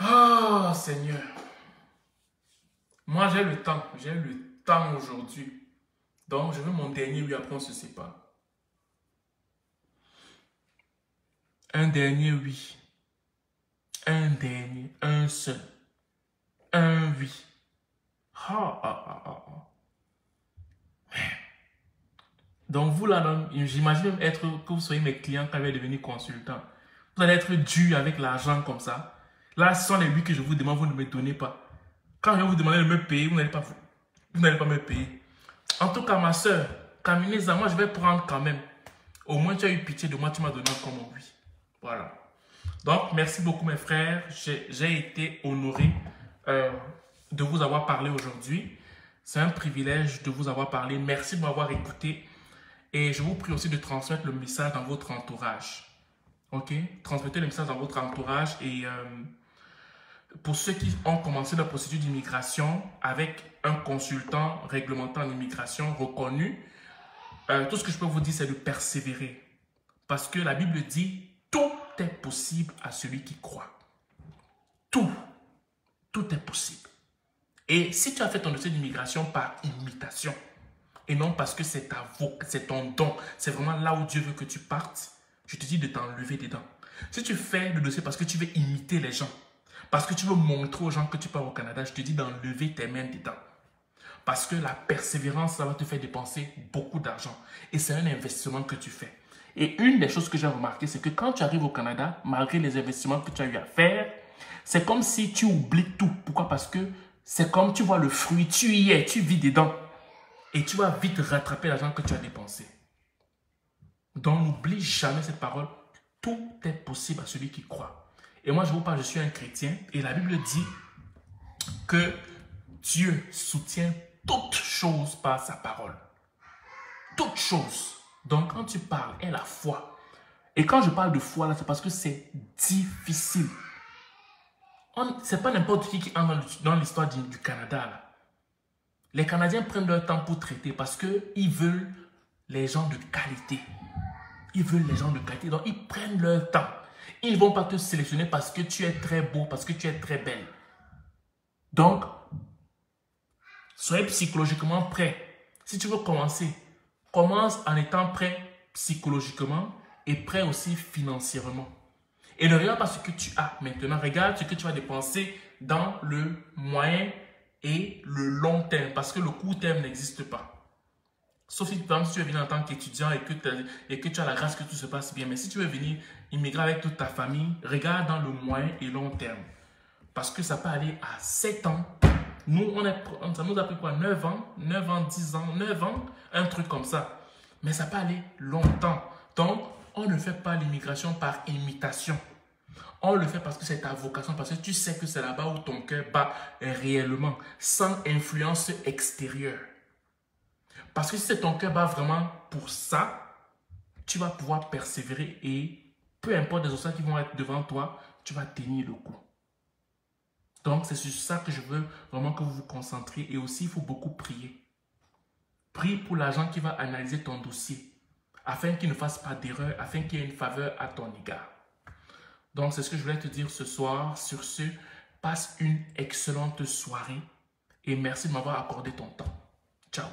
Oh, Seigneur. Moi, j'ai le temps. J'ai le temps aujourd'hui. Donc, je veux mon dernier oui, après on se sépare. Un dernier oui. Un dernier. Un seul. Un oui. Ah, ah, ah, ah, ah. Donc, vous là, j'imagine même être que vous soyez mes clients quand vous allez devenir consultant. Vous allez être dû avec l'argent comme ça. Là, ce sont les oui que je vous demande, vous ne me donnez pas. Quand je vais vous demander de me payer, vous n'allez pas me payer. En tout cas, ma soeur, Kamineza, moi, je vais prendre quand même. Au moins, tu as eu pitié de moi, tu m'as donné comme un oui. Voilà. Donc, merci beaucoup, mes frères. J'ai été honoré de vous avoir parlé aujourd'hui. C'est un privilège de vous avoir parlé. Merci de m'avoir écouté. Et je vous prie aussi de transmettre le message dans votre entourage. Ok? Transmettez le message dans votre entourage. Et pour ceux qui ont commencé la procédure d'immigration avec un consultant réglementant en immigration reconnu, tout ce que je peux vous dire, c'est de persévérer. Parce que la Bible dit, tout est possible à celui qui croit. Tout est possible. Et si tu as fait ton dossier d'immigration par imitation, et non parce que c'est ton don, c'est vraiment là où Dieu veut que tu partes, je te dis de t'enlever dedans. Si tu fais le dossier parce que tu veux imiter les gens, parce que tu veux montrer aux gens que tu pars au Canada, je te dis d'enlever tes mains dedans. Parce que la persévérance, ça va te faire dépenser beaucoup d'argent. Et c'est un investissement que tu fais. Et une des choses que j'ai remarqué, c'est que quand tu arrives au Canada, malgré les investissements que tu as eu à faire, c'est comme si tu oublies tout. Pourquoi? Parce que c'est comme tu vois le fruit, tu y es, tu vis dedans. Et tu vas vite rattraper l'argent que tu as dépensé. Donc n'oublie jamais cette parole. Tout est possible à celui qui croit. Et moi je vous parle, je suis un chrétien. Et la Bible dit que Dieu soutient toutes choses par sa parole. Toutes choses. Donc quand tu parles, est la foi. Et quand je parle de foi, là, c'est parce que c'est difficile. Ce n'est pas n'importe qui entre dans l'histoire du Canada. Là. Les Canadiens prennent leur temps pour traiter parce qu'ils veulent les gens de qualité. Ils veulent les gens de qualité. Donc, ils prennent leur temps. Ils ne vont pas te sélectionner parce que tu es très beau, parce que tu es très belle. Donc, soyez psychologiquement prêt. Si tu veux commencer, commence en étant prêt psychologiquement et prêt aussi financièrement. Et ne regarde pas ce que tu as maintenant. Regarde ce que tu vas dépenser dans le moyen et le long terme. Parce que le court terme n'existe pas. Sauf si tu veux venir en tant qu'étudiant et que tu as la grâce que tout se passe bien. Mais si tu veux venir immigrer avec toute ta famille, regarde dans le moyen et long terme. Parce que ça peut aller à 7 ans. Nous, ça nous a pris quoi? 9 ans, 9 ans, 10 ans, 9 ans, un truc comme ça. Mais ça peut aller longtemps. Donc, On ne fait pas l'immigration par imitation. On le fait parce que c'est ta vocation, parce que tu sais que c'est là-bas où ton cœur bat réellement, sans influence extérieure. Parce que si c'est ton cœur bat vraiment pour ça, tu vas pouvoir persévérer et peu importe les obstacles qui vont être devant toi, tu vas tenir le coup. Donc, c'est sur ça que je veux vraiment que vous vous concentriez. Et aussi, il faut beaucoup prier. Prie pour l'agent qui va analyser ton dossier, afin qu'il ne fasse pas d'erreur, afin qu'il y ait une faveur à ton égard. Donc, c'est ce que je voulais te dire ce soir. Sur ce, passe une excellente soirée et merci de m'avoir accordé ton temps. Ciao.